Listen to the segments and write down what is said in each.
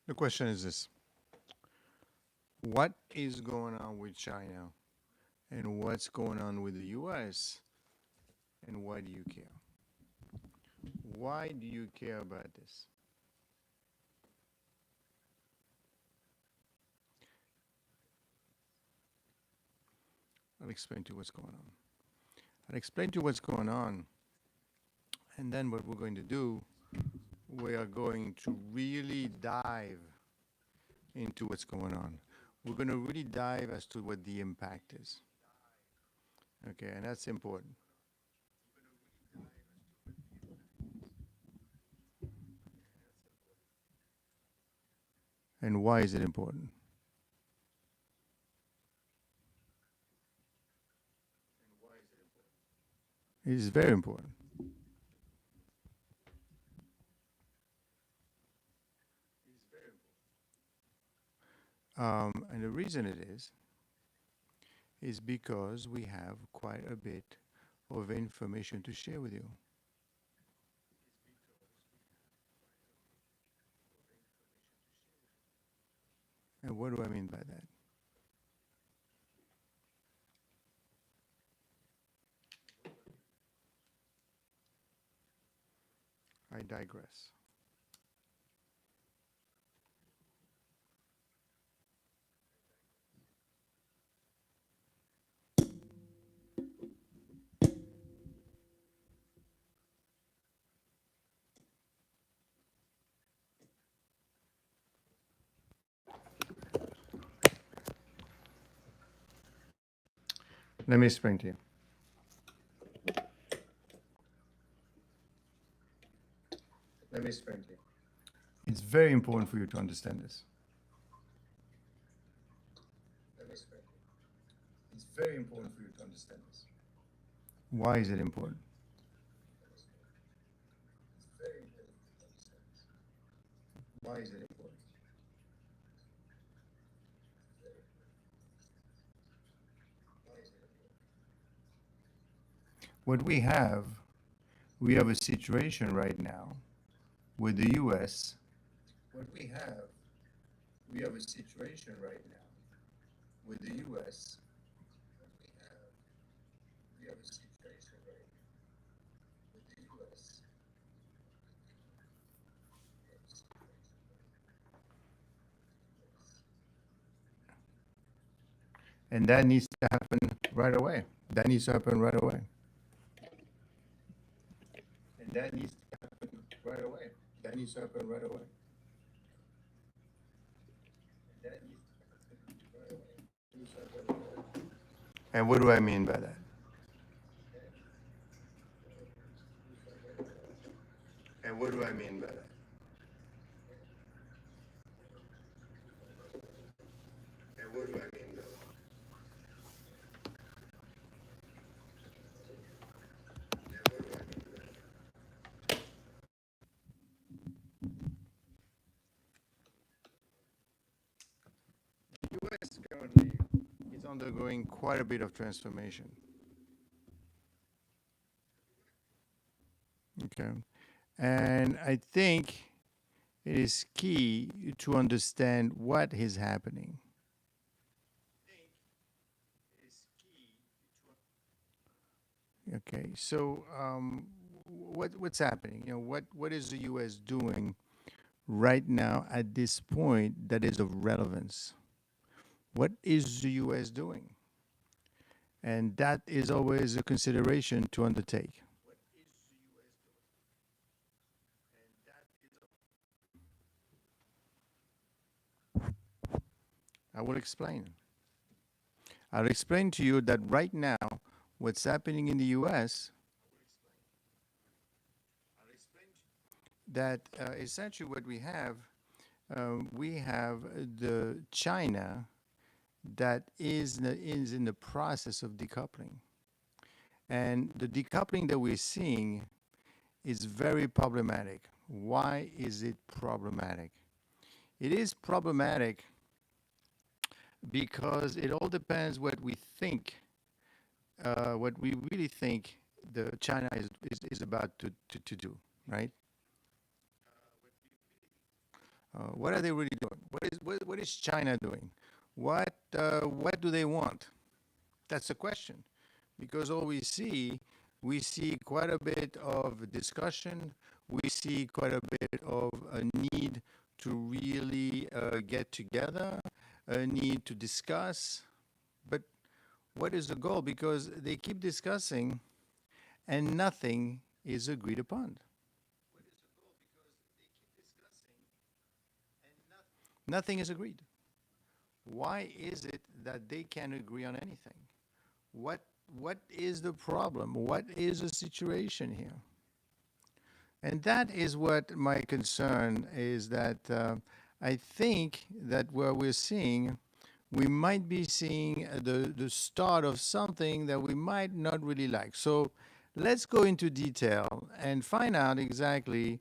The question is this: what is going on with China and what's going on with the US, and why do you care? Why do you care about this? I'll explain to you what's going on. I'll explain to you what's going on, and then what we're going to do, we are going to really dive into what's going on. We're going to really dive as to what the impact is. Okay, and that's important. And why is it important? It is very important. And the reason it is because we have quite a bit of information to share with you. And what do I mean by that? I digress. Let me explain to you. Let me explain to you. It's very important for you to understand this. Let me explain to you. It's very important for you to understand this. Why is it important? It's very important for you to understand this. Why is it important? Why is it important? What we have a situation right now with the US. What we have a situation right now with the US. What we have a situation right now with the US. And that needs to happen right away. That needs to happen right away. And that needs to happen right away. That needs to happen right away. That needs to happen right away. Needs to happen right away. And what do I mean by that? And what do I mean by that? And what do I mean by that? And what do I mean by that? The US currently is undergoing quite a bit of transformation. Okay. And I think it is key to understand what is happening. Okay, so what's happening? You know, what is the U.S. doing right now at this point that is of relevance? What is the U.S. doing? And that is always a consideration to undertake. I will explain. I'll explain to you that right now, what's happening in the U.S. that essentially what we have the China that is in the process of decoupling. And the decoupling that we're seeing is very problematic. Why is it problematic? It is problematic because it all depends what we think, what we really think the China is about to do, right? What are they really doing? What is China doing? What do they want? That's the question. Because all we see quite a bit of discussion. We see quite a bit of a need to really get together, a need to discuss. But what is the goal? Because they keep discussing and nothing is agreed upon. Nothing is agreed. Why is it that they can't agree on anything? What what is the problem? What is the situation here? And that is what my concern is, that I think that what we're seeing, we might be seeing the start of something that we might not really like. So let's go into detail and find out exactly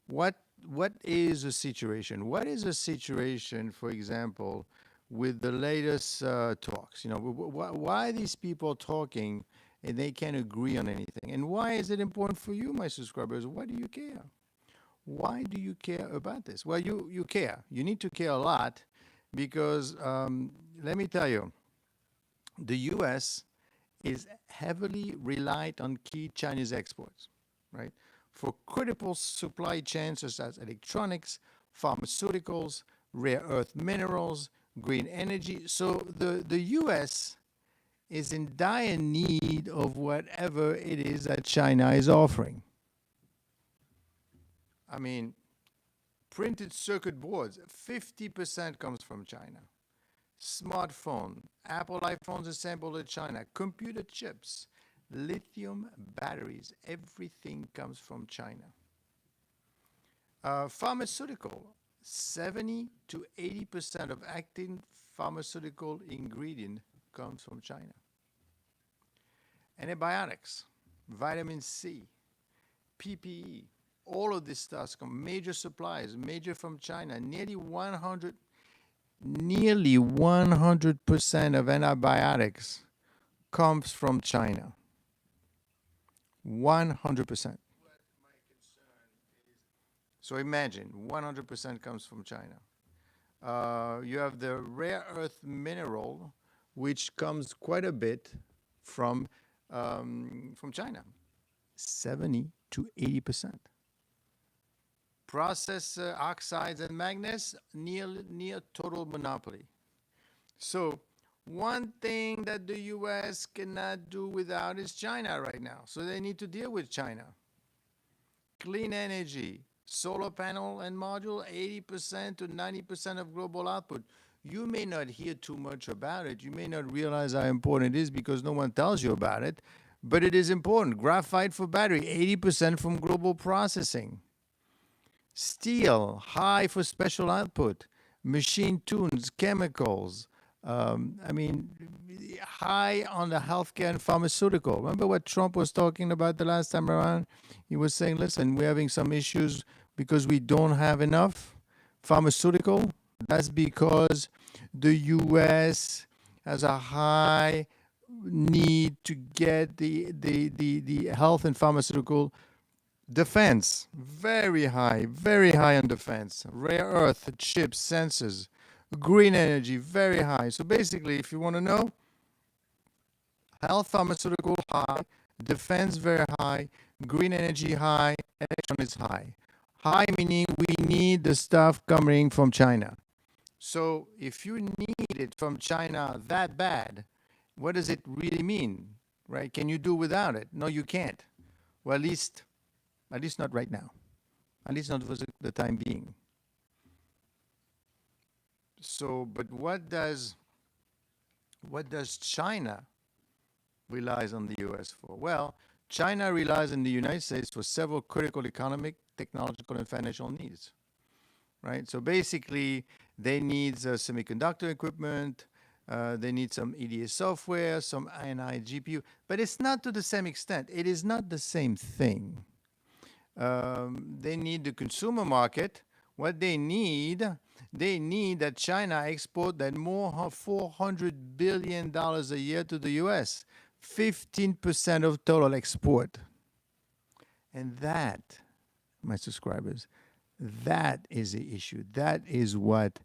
what what is the situation. What is the situation, for example, with the latest talks? You know, why are these people talking and they can't agree on anything? And why is it important for you, my subscribers? Why do you care? Why do you care about this? Well, you care. You need to care a lot because let me tell you, the U.S. is heavily reliant on key Chinese exports, right? For critical supply chains such as electronics, pharmaceuticals, rare earth minerals, green energy. So the U.S. is in dire need of whatever it is that China is offering. I mean, printed circuit boards, 50% comes from China. Smartphone, Apple iPhones assembled in China, computer chips, lithium batteries, everything comes from China. Pharmaceutical, 70 to 80% of active pharmaceutical ingredient comes from China. Antibiotics, vitamin C, PPE, all of this stuff come major supplies, major from China. Nearly 100% of antibiotics comes from China. 100%. So imagine 100% comes from China. You have the rare earth mineral, which comes quite a bit from China, 70 to 80%. Process oxides and magnets, near total monopoly. So one thing that the U.S. cannot do without is China right now. So they need to deal with China. Clean energy, solar panel and module, 80% to 90% of global output. You may not hear too much about it. You may not realize how important it is because no one tells you about it. But it is important. Graphite for battery, 80% from global processing. Steel, high for special output. Machine tools, chemicals. I mean, high on the healthcare and pharmaceutical. Remember what Trump was talking about the last time around? He was saying, listen, we're having some issues because we don't have enough pharmaceutical. That's because the U.S. has a high need to get the health and pharmaceutical. Defense, very high on defense. Rare earth, chips, sensors, green energy, very high. So basically, if you want to know, health, pharmaceutical, high, defense, very high, green energy, high, electronics, high. High meaning we need the stuff coming from China. So if you need it from China that bad, what does it really mean, right? Can you do without it? No, you can't. Well, at least not right now. At least not for the time being. So, but what does China relies on the U.S. for? Well, China relies on the United States for several critical economic, technological, and financial needs, right? So basically, they need semiconductor equipment, they need some EDA software, some NI GPU, but it's not to the same extent. It is not the same thing. They need the consumer market. What they need that China export that more $400 billion a year to the U.S., 15% of total export. And that, my subscribers, That is the issue. That is what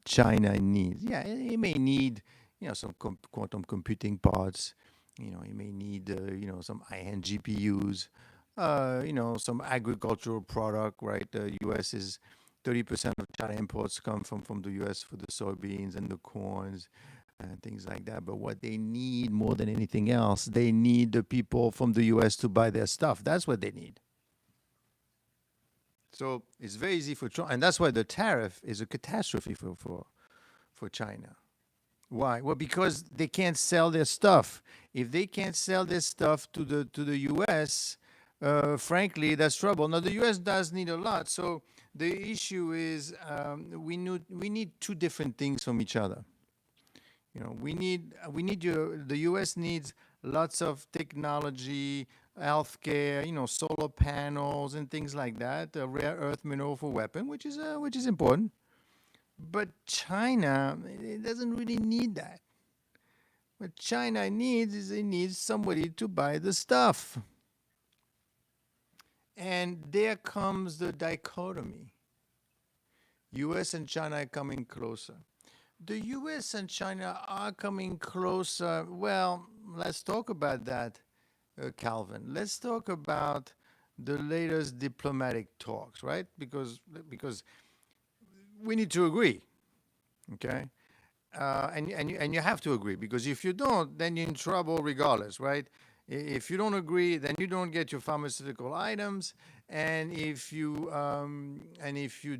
China needs. Yeah, it may need, some quantum computing parts. It may need, some high-end GPUs. Some agricultural product, right? The U.S. is 30% of China imports come from the U.S. for the soybeans and the corns and things like that. But what they need more than anything else, they need the people from the U.S. to buy their stuff. That's what they need. So it's very easy for Trump, and that's why the tariff is a catastrophe for China. Why? Well, because they can't sell their stuff. If they can't sell their stuff to the U.S., frankly, that's trouble. Now the U.S. does need a lot. So the issue is we need two different things from each other. The U.S. needs lots of technology, healthcare, solar panels and things like that, rare earth mineral for weapon, which is important. But China, it doesn't really need that. What China needs is it needs somebody to buy the stuff. And there comes the dichotomy. US and China are coming closer. The US and China are coming closer. Well, let's talk about that, Calvin. Let's talk about the latest diplomatic talks, right? Because we need to agree, okay? And you have to agree, because if you don't, then you're in trouble regardless, right? If you don't agree, then you don't get your pharmaceutical items, and if you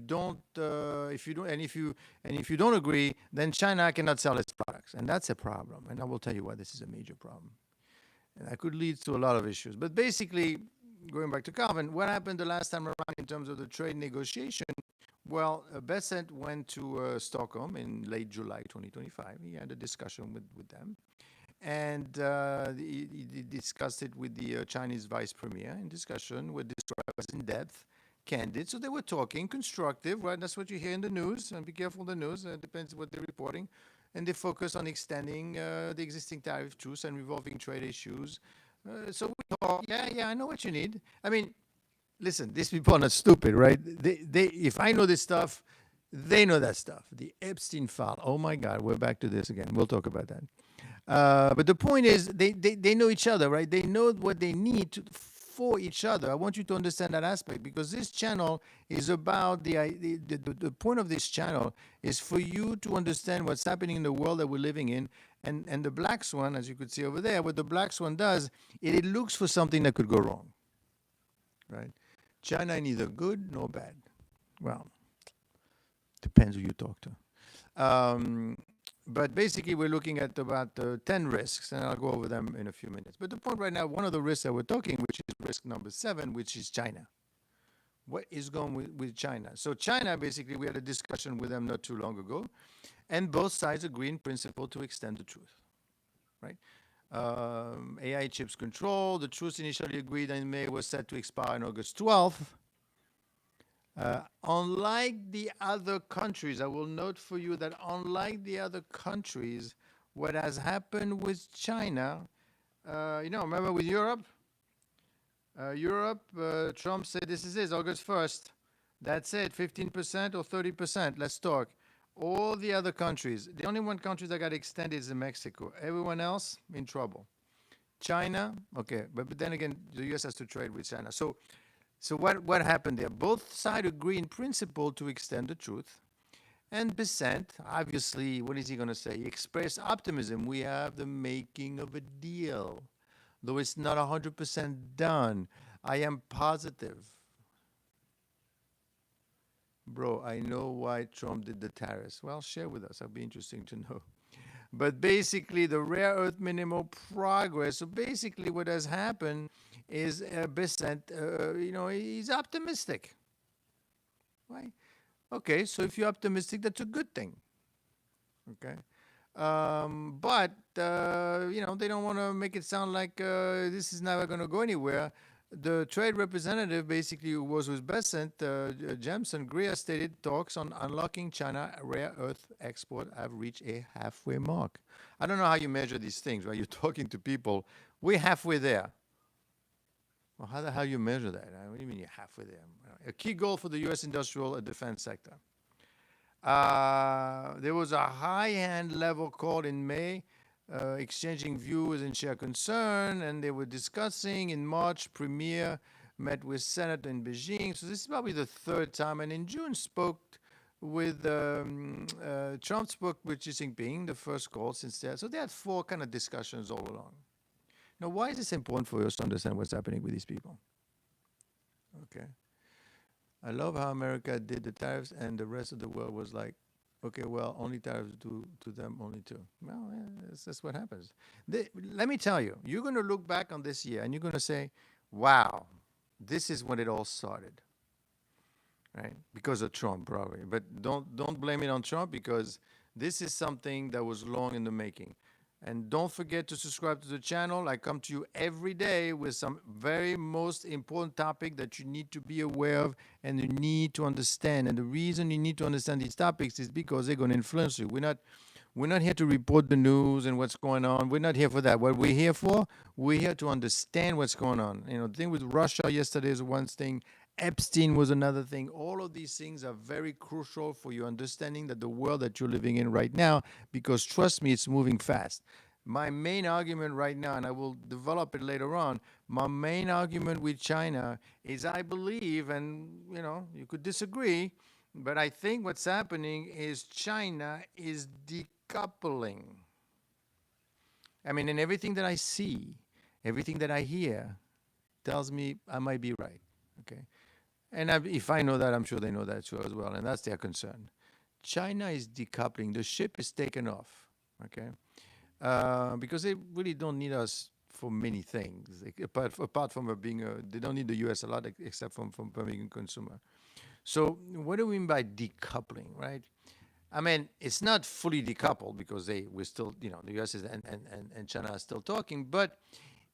don't agree, then China cannot sell its products, and that's a problem. And I will tell you why this is a major problem, and that could lead to a lot of issues. But basically, going back to Calvin, what happened the last time around in terms of the trade negotiation? Well, Bessent went to Stockholm in late July 2025. He had a discussion with them. And he discussed it with the Chinese vice premier. In discussion, were described as in-depth, candid. So they were talking, constructive, right? That's what you hear in the news. And be careful of the news. It depends what they're reporting. And they focus on extending the existing tariff truce and resolving trade issues. So we thought, yeah, I know what you need. I mean, listen, these people are not stupid, right? If I know this stuff, they know that stuff. The Epstein file. Oh my God, we're back to this again. We'll talk about that. But the point is, they know each other, right? They know what they need for each other. I want you to understand that aspect, because this channel is about the point of this channel is for you to understand what's happening in the world that we're living in. And the black swan, as you could see over there, what the black swan does, it looks for something that could go wrong, right? China neither good nor bad. Well, depends who you talk to. But basically, we're looking at about 10 risks, and I'll go over them in a few minutes. But the point right now, one of the risks that we're talking, which is risk number 7, which is China. What is going with China? So China, basically, we had a discussion with them not too long ago, and both sides agree in principle to extend the truce, right? AI chips control, the truce initially agreed in May was set to expire on August 12th. Unlike the other countries, I will note for you that unlike the other countries, what has happened with China, remember with Europe? Trump said this is it, August 1st. That's it, 15% or 30%, let's talk. All the other countries, the only one country that got extended is Mexico. Everyone else in trouble. China, okay, but then again, the U.S. has to trade with China. So what happened there? Both sides agree in principle to extend the truth. And Bessent, obviously, what is he going to say? He expressed optimism. We have the making of a deal. Though it's not 100% done, I am positive. Bro, I know why Trump did the tariffs. Well, share with us. That'd be interesting to know. But basically, the rare earth minimal progress. So basically, what has happened is Bessent, he's optimistic, right? Okay, so if you're optimistic, that's a good thing. Okay, but they don't want to make it sound like this is never going to go anywhere. The trade representative, basically, who was with Bessent, Jameson Greer, stated talks on unlocking China rare earth export have reached a halfway mark. I don't know how you measure these things, right? You're talking to people. We're halfway there. Well, how the hell you measure that? What do you mean you're halfway there? A key goal for the U.S. industrial and defense sector. There was a high-hand level call in May, exchanging views and share concern, and they were discussing in March. Premier met with Senator in Beijing. So this is probably the third time. And in June, Trump spoke with Xi Jinping, the first call since that. So they had four kind of discussions all along. Now, why is this important for us to understand what's happening with these people? Okay. I love how America did the tariffs and the rest of the world was like, okay, well, only tariffs do to them, only to. Well, that's what happens. Let me tell you, you're going to look back on this year and you're going to say, wow, this is when it all started, right? Because of Trump, probably. But don't blame it on Trump, because this is something that was long in the making. And don't forget to subscribe to the channel. I come to you every day with some very most important topic that you need to be aware of and you need to understand. And the reason you need to understand these topics is because they're going to influence you. We're not here to report the news and what's going on. We're not here for that. What we're here for, we're here to understand what's going on. You know, the thing with Russia yesterday is one thing. Epstein was another thing. All of these things are very crucial for your understanding that the world that you're living in right now, because trust me, it's moving fast. My main argument right now, and I will develop it later on, my main argument with China is I believe, and you know, you could disagree, but I think what's happening is China is decoupling. I mean, and everything that I see, everything that I hear tells me I might be right, okay? And if I know that, I'm sure they know that too as well, and that's their concern. China is decoupling. The ship is taken off, okay? Because they really don't need us for many things, apart from being they don't need the U.S. a lot, except from being a consumer. So what do we mean by decoupling, right? I mean, it's not fully decoupled because we're still, you know, the U.S. and China are still talking, but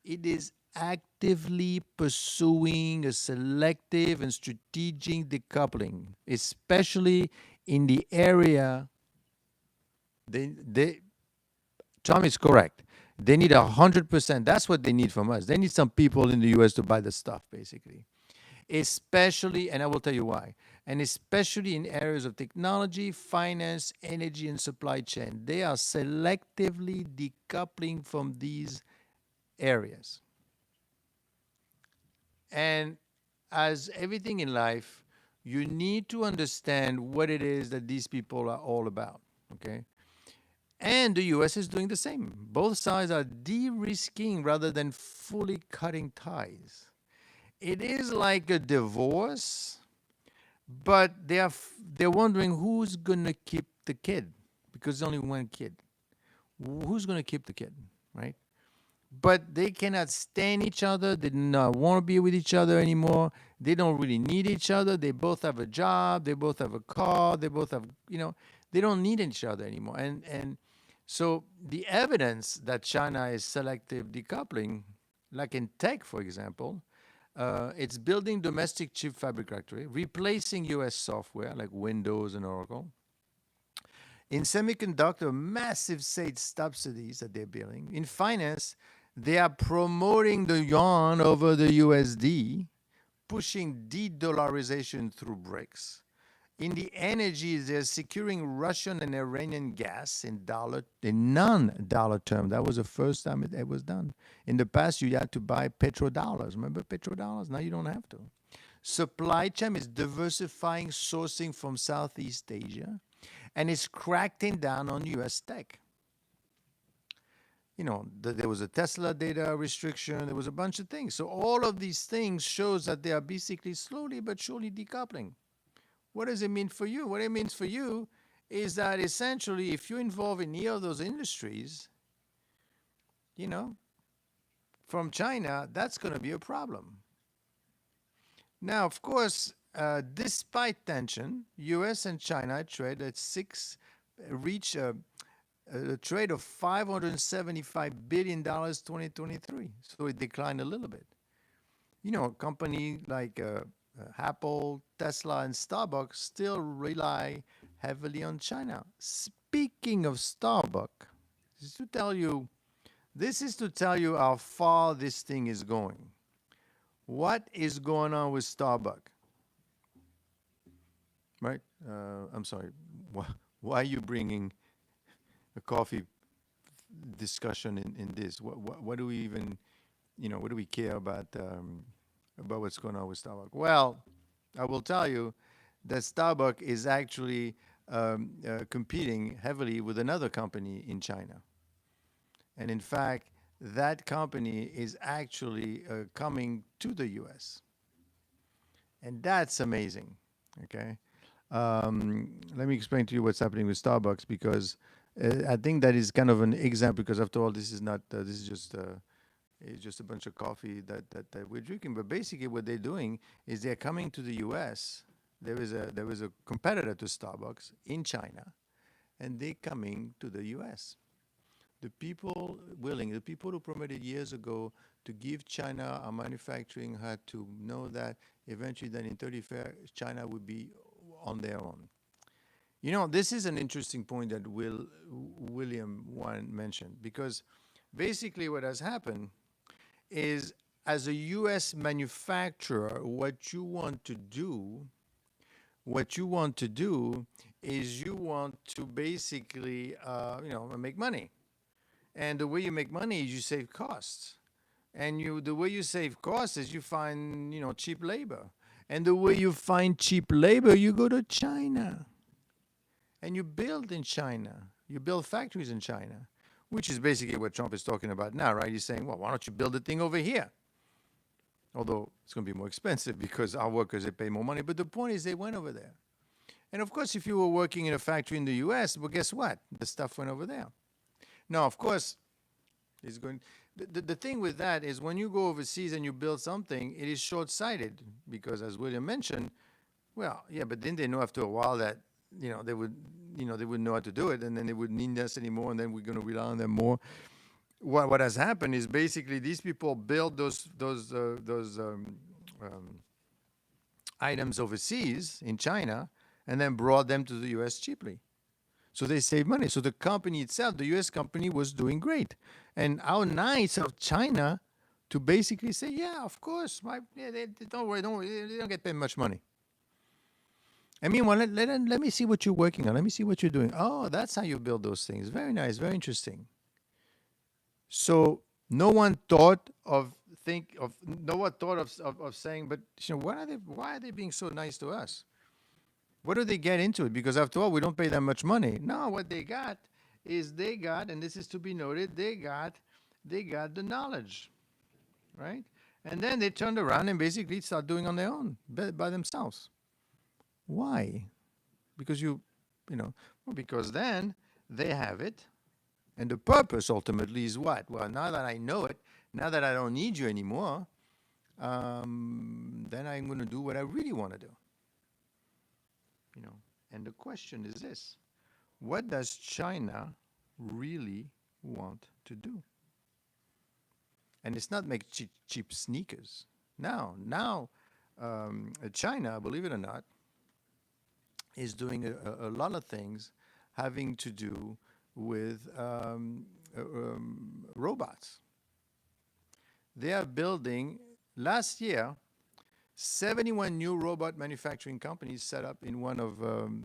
it is actively pursuing a selective and strategic decoupling, especially in the area. Tom is correct. They need 100%. That's what they need from us. They need some people in the U.S. to buy the stuff, basically. Especially, and I will tell you why, and especially in areas of technology, finance, energy, and supply chain. They are selectively decoupling from these areas. And as everything in life, you need to understand what it is that these people are all about, okay? And the U.S. is doing the same. Both sides are de-risking rather than fully cutting ties. It is like a divorce, but they're wondering who's going to keep the kid, because there's only one kid. Who's going to keep the kid, right? But they cannot stand each other. They do not want to be with each other anymore. They don't really need each other. They both have a job. They both have a car. They both have, you know, they don't need each other anymore. And so the evidence that China is selective decoupling, like in tech, for example, it's building domestic chip factory, replacing U.S. software like Windows and Oracle. In semiconductor, massive state subsidies that they're building. In finance, they are promoting the yuan over the USD, pushing de-dollarization through BRICS. In the energy, they're securing Russian and Iranian gas in non-dollar term. That was the first time it was done. In the past, you had to buy petrodollars. Remember petrodollars? Now you don't have to. Supply chain is diversifying sourcing from Southeast Asia, and it's cracking down on U.S. tech. You know, there was a Tesla data restriction. There was a bunch of things. So all of these things shows that they are basically slowly but surely decoupling. What does it mean for you? What it means for you is that essentially if you're involved in any of those industries, you know, from China, that's going to be a problem. Now, of course, despite tension, U.S. and China trade at reach a trade of $575 billion 2023. So it declined a little bit. You know, a company like Apple, Tesla, and Starbucks still rely heavily on China. Speaking of Starbucks, this is to tell you how far this thing is going. What is going on with Starbucks? Right? I'm sorry. Why are you bringing a coffee discussion in this? What do we even, what do we care about what's going on with Starbucks? Well, I will tell you that Starbucks is actually competing heavily with another company in China. And in fact, that company is actually coming to the US. And that's amazing. Okay. Let me explain to you what's happening with Starbucks because I think that is kind of an example because after all, this is not, this is just, it's just a bunch of coffee that we're drinking. But basically what they're doing is they're coming to the US. There was a competitor to Starbucks in China and they're coming to the US. The people who promoted years ago to give China a manufacturing had to know that eventually then in 30 years China would be on their own. This is an interesting point that William Warren mentioned because basically what has happened is as a US manufacturer, what you want to do is you want to basically, make money. And the way you make money is you save costs. And the way you save costs is you find, cheap labor. And the way you find cheap labor, you go to China. And you build in China. You build factories in China, which is basically what Trump is talking about now, right? He's saying, well, why don't you build the thing over here? Although it's going to be more expensive because our workers, they pay more money. But the point is they went over there. And of course, if you were working in a factory in the US, well, guess what? The stuff went over there. Now, of course, it's going. The thing with that is when you go overseas and you build something, it is short-sighted because, as William mentioned, well, yeah, but then they know after a while that they wouldn't know how to do it, and then they wouldn't need us anymore, and then we're going to rely on them more. What has happened is basically these people build those items overseas in China, and then brought them to the U.S. cheaply. So they save money. So the company itself, the U.S. company, was doing great. And how nice of China to basically say, yeah, of course, they don't worry, they don't get paid much money. I mean, well, let me see what you're working on. Let me see what you're doing. Oh, that's how you build those things. Very nice, very interesting. So no one thought of saying, but why are they being so nice to us? What do they get into it? Because after all, we don't pay that much money. No, what they got is and this is to be noted, they got the knowledge, right? And then they turned around and basically start doing on their own, by themselves. Why? Because because then they have it. And the purpose ultimately is what? Well, now that I know it, now that I don't need you anymore, then I'm going to do what I really want to do. And the question is this: what does China really want to do? And it's not make cheap sneakers. Now, China, believe it or not, is doing a lot of things having to do with robots. They are building, last year, 71 new robot manufacturing companies set up in one of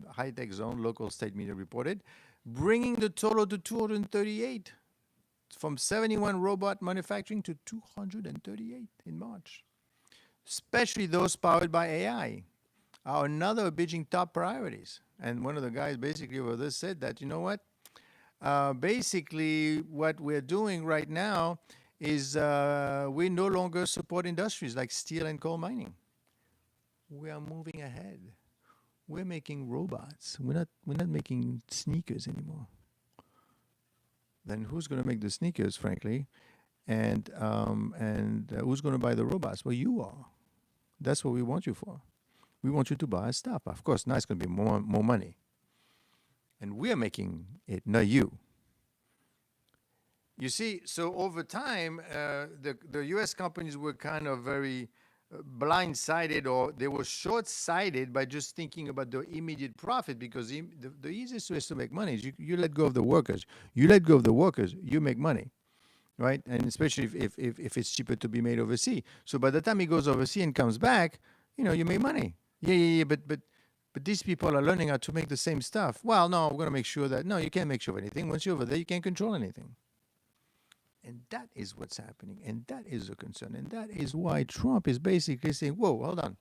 high-tech zone, local state media reported, bringing the total to 238. From 71 robot manufacturing to 238 in March. Especially those powered by AI are another of Beijing top priorities. And one of the guys basically over this said that, you know what? Basically, what we're doing right now is we no longer support industries like steel and coal mining. We are moving ahead. We're making robots. We're not making sneakers anymore. Then who's going to make the sneakers, frankly? And who's going to buy the robots? Well, you are. That's what we want you for. We want you to buy our stuff. Of course, now it's going to be more money. And we're making it, not you. You see, so over time, the U.S. companies were kind of very blindsided, or they were short-sighted by just thinking about the immediate profit, because the easiest way to make money is you let go of the workers. You let go of the workers, you make money. right? And especially if it's cheaper to be made overseas. So by the time he goes overseas and comes back, you make money. Yeah. But these people are learning how to make the same stuff. Well, no, we're gonna make sure that no, you can't make sure of anything. Once you're over there, you can't control anything. And that is what's happening, and that is a concern, and that is why Trump is basically saying, "Whoa, hold on,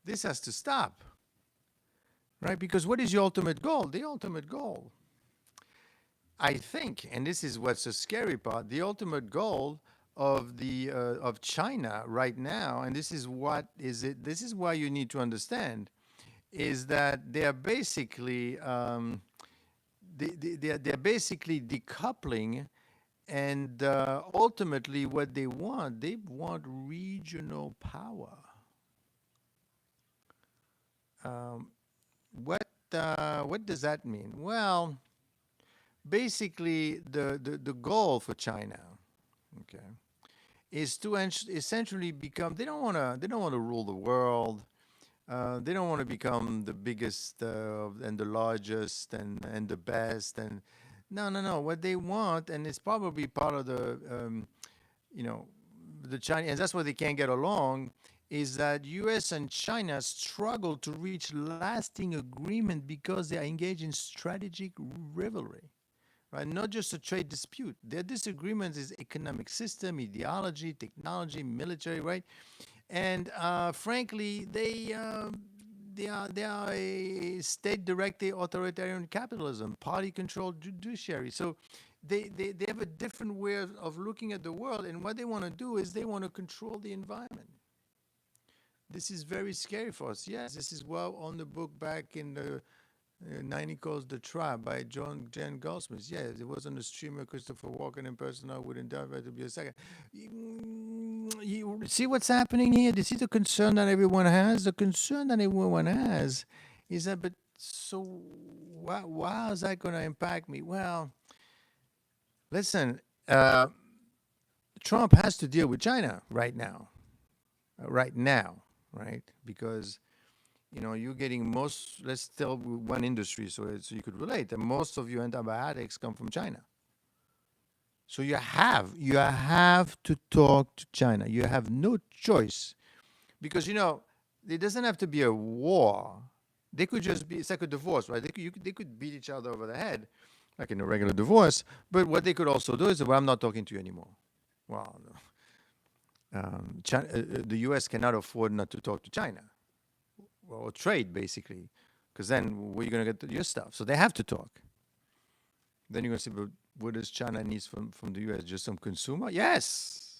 this has to stop." Right? Because what is your ultimate goal? The ultimate goal, I think, and this is what's the scary part, the ultimate goal of China right now, and this is what is it. This is why you need to understand, is that they are basically they're basically decoupling, and ultimately what they want regional power. Um, what does that mean? Well, basically the goal for China, okay, is to essentially become. They don't want to rule the world. They don't want to become the biggest and the largest and the best. And no. What they want, and it's probably part of you know, the Chinese, and that's why they can't get along, is that U.S. and China struggle to reach lasting agreement because they are engaged in strategic rivalry, right? Not just a trade dispute. Their disagreements is economic system, ideology, technology, military, right? And frankly, they are a state-directed authoritarian capitalism, party-controlled judiciary. So they have a different way of looking at the world, and what they want to do is they want to control the environment. This is very scary for us. Yes, this is well on the book back in the 90 Calls the Tribe by Jan Goldsmith. Yes, it was on the streamer Christopher Walken in person. I wouldn't doubt it to be a second. You see what's happening here? Do you see the concern that everyone has? The concern that everyone has is that, but so how is that going to impact me? Well, listen, Trump has to deal with China right now. Right now, right? Because you're getting most, let's tell one industry so you could relate, and most of your antibiotics come from China. So you have to talk to China. You have no choice because it doesn't have to be a war. They could just be, it's like a divorce, right? They could beat each other over the head like in a regular divorce, but what they could also do is, well, I'm not talking to you anymore. Well, China, the US cannot afford not to talk to China or trade, basically, because then where are you going to get your stuff? So they have to talk. Then you're going to say, but what does China need from the US? Just some consumer? Yes.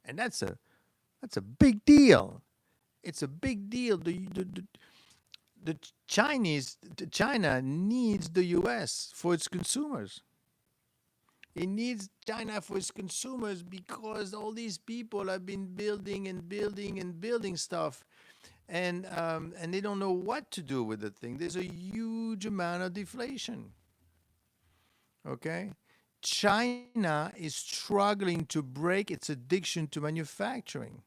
And that's a big deal. It's a big deal. The China needs the US for its consumers. It needs China for its consumers because all these people have been building and building and building stuff, and they don't know what to do with the thing. There's a huge amount of deflation. Okay, China is struggling to break its addiction to manufacturing.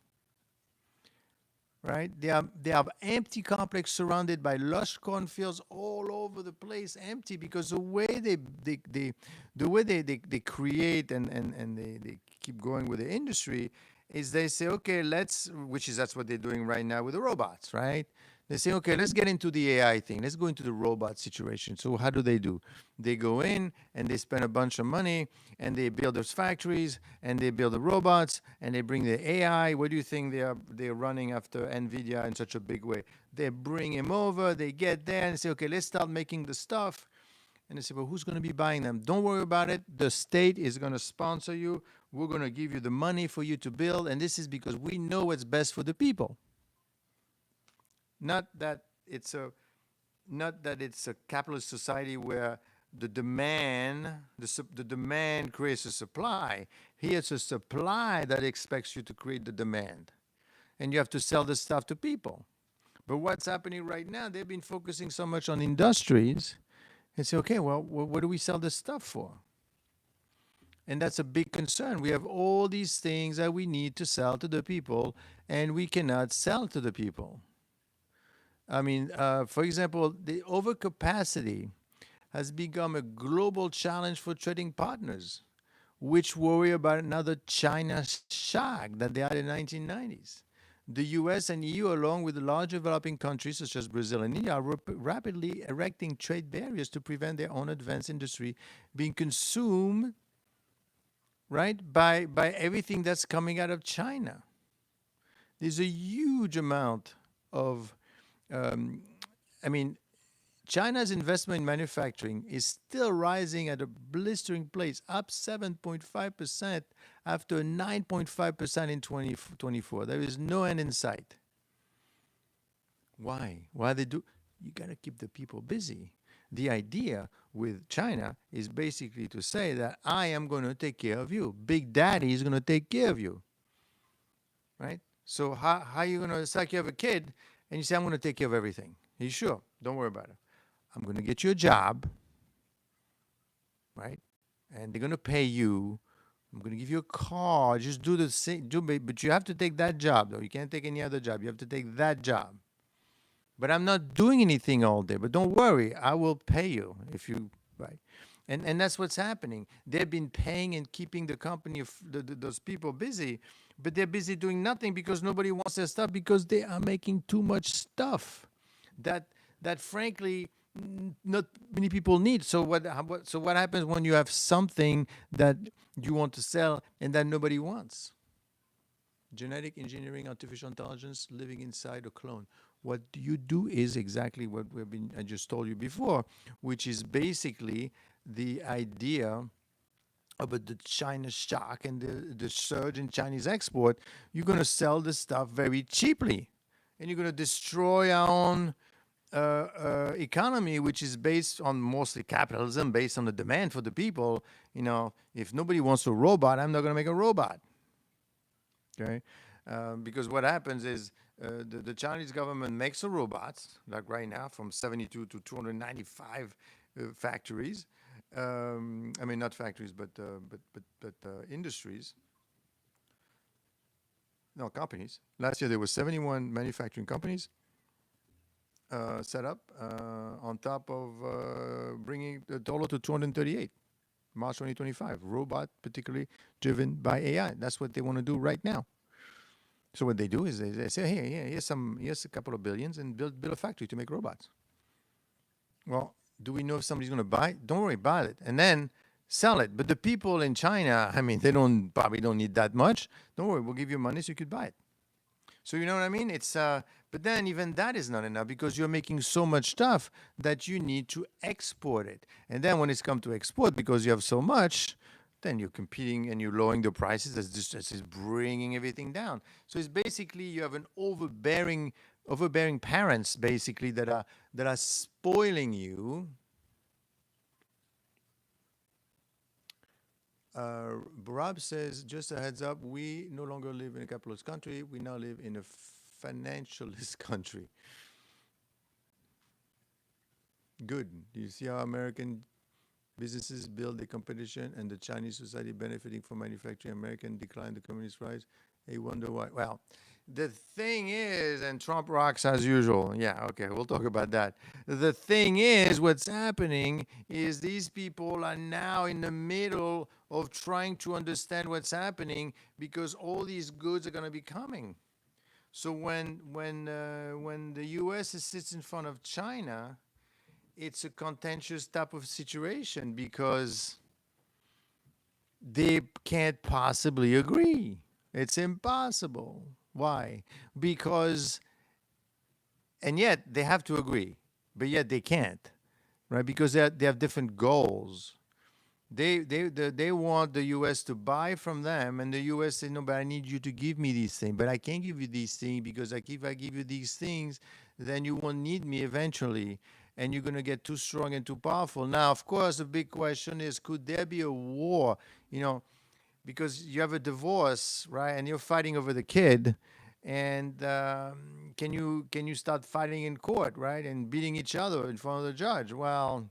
Right? They have empty complex surrounded by lush cornfields all over the place, empty because the way they create and they keep going with the industry is they say, okay, that's what they're doing right now with the robots, right? They say, okay, let's get into the AI thing. Let's go into the robot situation. So how do? They go in and they spend a bunch of money and they build those factories and they build the robots and they bring the AI. What do you think they're running after NVIDIA in such a big way? They bring him over, they get there and say, okay, let's start making the stuff. And they say, well, who's going to be buying them? Don't worry about it. The state is going to sponsor you. We're going to give you the money for you to build. And this is because we know what's best for the people. Not that it's a capitalist society where the demand creates a supply. Here it's a supply that expects you to create the demand, and you have to sell this stuff to people. But what's happening right now? They've been focusing so much on industries, and say, okay, well, what do we sell this stuff for? And that's a big concern. We have all these things that we need to sell to the people, and we cannot sell to the people. I mean, for example, the overcapacity has become a global challenge for trading partners. which worry about another China shock that they had in the 1990s. The US and EU, along with large developing countries such as Brazil and India, are rapidly erecting trade barriers to prevent their own advanced industry being consumed, right, by everything that's coming out of China. There's a huge amount of, um, I mean, China's investment in manufacturing is still rising at a blistering pace, up 7.5% after 9.5% in 2024. There is no end in sight. Why? Why they do? You got to keep the people busy. The idea with China is basically to say that I am going to take care of you. Big Daddy is going to take care of you, right? So how are you going to, it's like you have a kid and you say, I'm going to take care of everything. Are you sure? Don't worry about it. I'm going to get you a job, right? And they're going to pay you. I'm going to give you a car. Just do the same, but you have to take that job, though. You can't take any other job. You have to take that job. But I'm not doing anything all day. But don't worry, I will pay you if you, right? And that's what's happening. They've been paying and keeping the company of those people busy, but they're busy doing nothing because nobody wants their stuff because they are making too much stuff that frankly not many people need. So what happens when you have something that you want to sell and that nobody wants? Genetic engineering, artificial intelligence, living inside a clone. What you do is exactly what I just told you before, which is basically the idea about the China shock and the surge in Chinese export. You're going to sell the stuff very cheaply, and you're going to destroy our own economy, which is based on mostly capitalism, based on the demand for the people. You know, if nobody wants a robot, I'm not going to make a robot. Okay, because what happens is the Chinese government makes a robots like right now from 72 to 295 factories. I mean, not factories, but industries. No, companies. Last year there were 71 manufacturing companies set up on top of bringing the total to 238. March 2025, robot particularly driven by AI. That's what they want to do right now. So what they do is they say, hey, here's a couple of billions and build a factory to make robots. Well, do we know if somebody's going to buy it? Don't worry, buy it and then sell it. But the people in China, I mean, they probably don't need that much. Don't worry, we'll give you money so you could buy it. So you know what I mean? It's but then even that is not enough because you're making so much stuff that you need to export it. And then when it's come to export, because you have so much, then you're competing and you're lowering the prices. That's just bringing everything down. So it's basically you have an overbearing parents basically that are spoiling you. Barab says, just a heads up, we no longer live in a capitalist country. We now live in a financialist country. Good. Do you see how American businesses build the competition and the Chinese society benefiting from manufacturing? American decline, the communist rise. They wonder why. Well, the thing is, and Trump rocks as usual. Yeah, okay, we'll talk about that. The thing is, what's happening is these people are now in the middle of trying to understand what's happening because all these goods are going to be coming. So when the U.S. sits in front of China, it's a contentious type of situation because they can't possibly agree. It's impossible. Why? Because, and yet they have to agree, but yet they can't, right? Because they have different goals. They want the U.S. to buy from them, and the U.S. say, no, but I need you to give me these things. But I can't give you these things because if I give you these things, then you won't need me eventually, and you're going to get too strong and too powerful. Now, of course, the big question is, could there be a war? You know, because you have a divorce, right? And you're fighting over the kid, and can you start fighting in court, right? And beating each other in front of the judge? Well,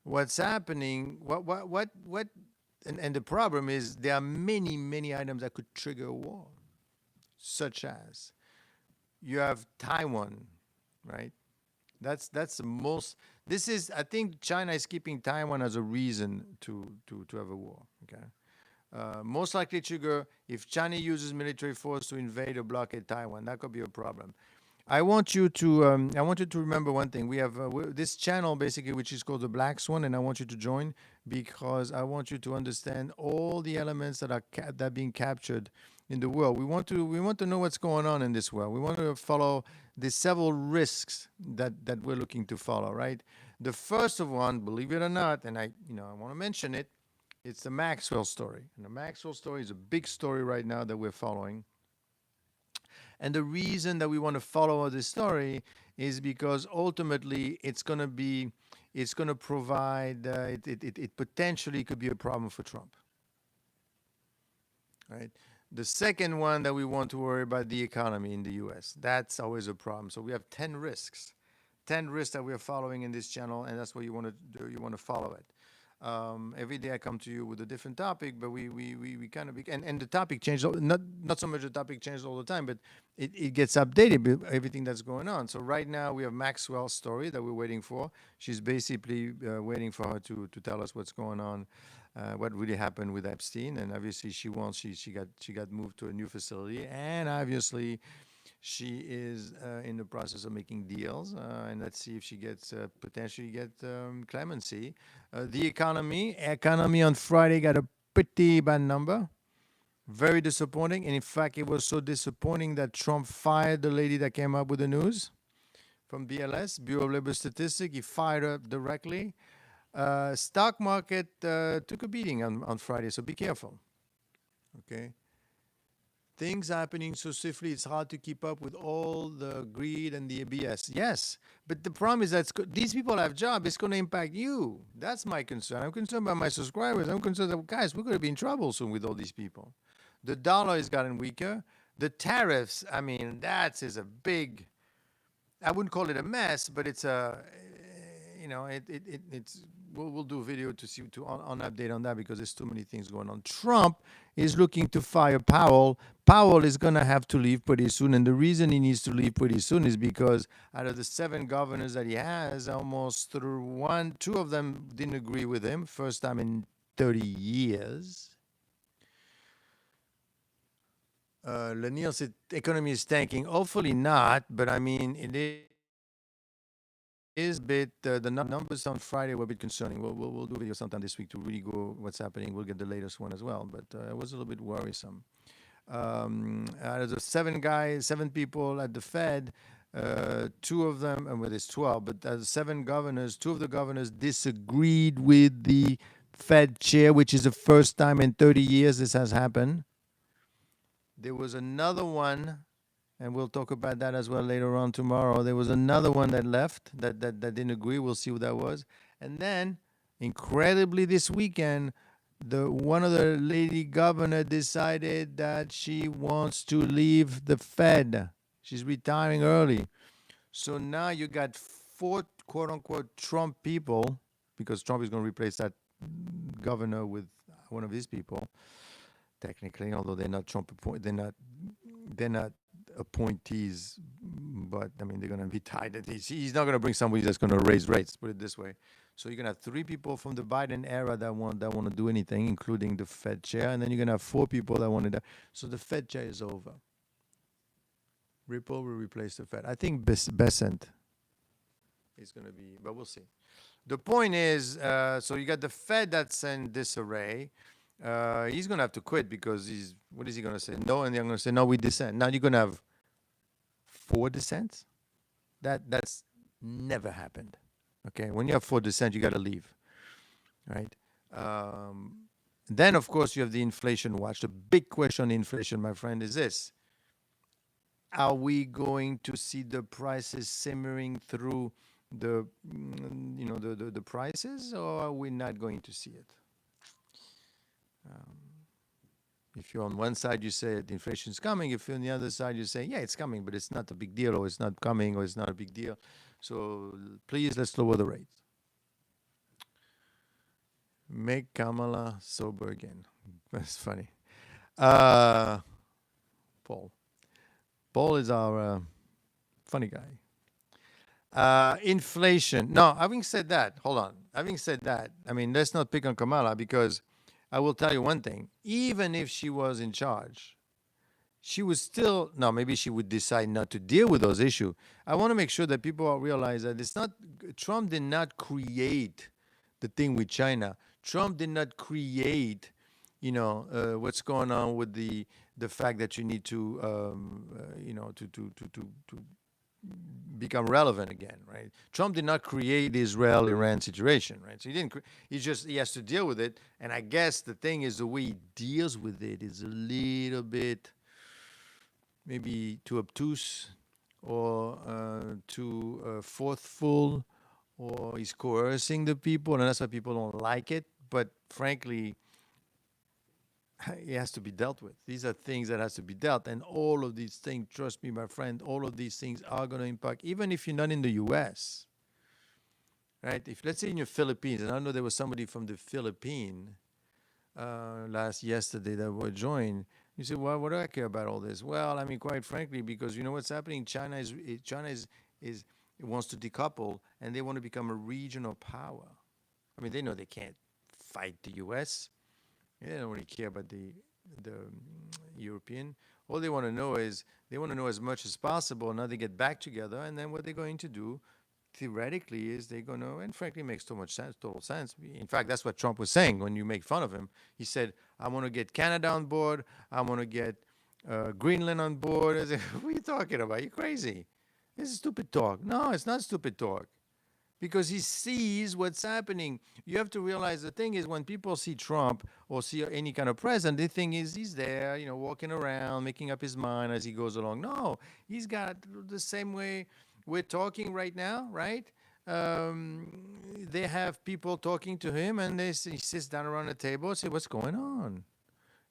what's happening? What? And the problem is there are many items that could trigger a war, such as you have Taiwan, right? That's the most. This is, I think, China is keeping Taiwan as a reason to have a war. Okay. Most likely trigger if China uses military force to invade or blockade Taiwan. That could be a problem. I want you to remember one thing. We have this channel basically, which is called the Black Swan, and I want you to join because I want you to understand all the elements that that are being captured in the world. We want to know what's going on in this world. We want to follow the several risks that we're looking to follow. Right. The first of one, believe it or not, and I want to mention it. It's the Maxwell story, and the Maxwell story is a big story right now that we're following. And the reason that we want to follow this story is because ultimately it's going to provide, it potentially could be a problem for Trump, right? The second one that we want to worry about the economy in the US. That's always a problem. So we have 10 risks. 10 risks that we're following in this channel, and that's what you want to do. You want to follow it. Every day I come to you with a different topic, but we kind of and the topic changes. Not so much the topic changes all the time, but it gets updated with everything that's going on. So right now we have Maxwell's story that we're waiting for. She's basically waiting for her to tell us what's going on, what really happened with Epstein, and obviously she got moved to a new facility, and obviously she is in the process of making deals, and let's see if she gets potentially get clemency. The economy on Friday got a pretty bad number, very disappointing. And in fact, it was so disappointing that Trump fired the lady that came up with the news from BLS, Bureau of Labor Statistics. He fired her directly. Stock market took a beating on Friday, so be careful. Okay. Things happening so swiftly, it's hard to keep up with all the greed and the BS. Yes, but the problem is that these people have jobs. It's going to impact you. That's my concern. I'm concerned about my subscribers. I'm concerned that, guys, we're going to be in trouble soon with all these people. The dollar has gotten weaker. The tariffs, I mean, that is a big, I wouldn't call it a mess, but it's a, it's we'll do a video to see on update on that because there's too many things going on. Trump is looking to fire Powell. Powell is going to have to leave pretty soon, and the reason he needs to leave pretty soon is because out of the 7 governors that he has, almost through two of them didn't agree with him. First time in 30 years. Lanier said economy is tanking. Hopefully not, but I mean it is a bit. The numbers on Friday were a bit concerning. We'll do a video sometime this week to really go what's happening. We'll get the latest one as well, but it was a little bit worrisome. Out of the 7 people at the Fed, 2 of them, and well, there's 12, but out of 7 governors, 2 of the governors disagreed with the Fed chair, which is the first time in 30 years this has happened. There was another one, and we'll talk about that as well later on tomorrow. There was another one that left that didn't agree. We'll see who that was. And then, incredibly, this weekend, one of the lady governor decided that she wants to leave the Fed. She's retiring early. So now you got 4 quote unquote Trump people, because Trump is going to replace that governor with one of his people. Technically, although they're not Trump they're not appointees, but I mean they're going to be tied. He's not going to bring somebody that's going to raise rates. Put it this way. So you're going to have 3 people from the Biden era that want to do anything, including the Fed chair, and then you're going to have 4 people that want to. So the Fed chair is over. Ripple will replace the Fed. I think Besant is going to be, but we'll see. The point is, so you got the Fed that's in disarray. He's going to have to quit because what is he going to say? No, and they're going to say, no, we dissent. Now you're going to have 4 dissents? That's never happened. Okay, when you have 4 dissent, you got to leave, right? Then, of course, you have the inflation watch. The big question on inflation, my friend, is this. Are we going to see the prices simmering through the prices, or are we not going to see it? If you're on one side, you say the inflation is coming. If you're on the other side, you say, yeah, it's coming, but it's not a big deal, or it's not coming, or it's not a big deal. So please, let's lower the rates. Make Kamala sober again. That's funny. Paul is our funny guy. Inflation. No, having said that, hold on. Having said that, I mean, let's not pick on Kamala because I will tell you one thing. Even if she was in charge, she would still, no, maybe she would decide not to deal with those issues. I want to make sure that people realize that it's not, Trump did not create the thing with China. Trump did not create, what's going on with the fact that you need to, to become relevant again, right? Trump did not create the Israel-Iran situation, right? So he didn't. He has to deal with it, and I guess the thing is the way he deals with it is a little bit maybe too obtuse or too forceful, or he's coercing the people, and that's why people don't like it. But frankly, it has to be dealt with. These are things that has to be dealt, and all of these things, trust me, my friend, all of these things are going to impact, even if you're not in the U.S., right? If let's say in your Philippines, and I know there was somebody from the Philippines yesterday that were joined. You say, well, what do I care about all this? Well, I mean, quite frankly, because you know what's happening. China is it wants to decouple, and they want to become a regional power. I mean, they know they can't fight the U.S. They don't really care about the European. All they want to know is they want to know as much as possible. Now they get back together, and then what they're going to do, theoretically, is they're going to, and frankly, it makes so much sense, total sense. In fact, that's what Trump was saying when you make fun of him. He said, "I want to get Canada on board. I want to get Greenland on board." I said, what are you talking about? You're crazy. This is stupid talk. No, it's not stupid talk because he sees what's happening. You have to realize the thing is when people see Trump or see any kind of president, they think he's there, walking around, making up his mind as he goes along. No, he's got the same way we're talking right now, right? They have people talking to him, and he sits down around the table and say, "What's going on?"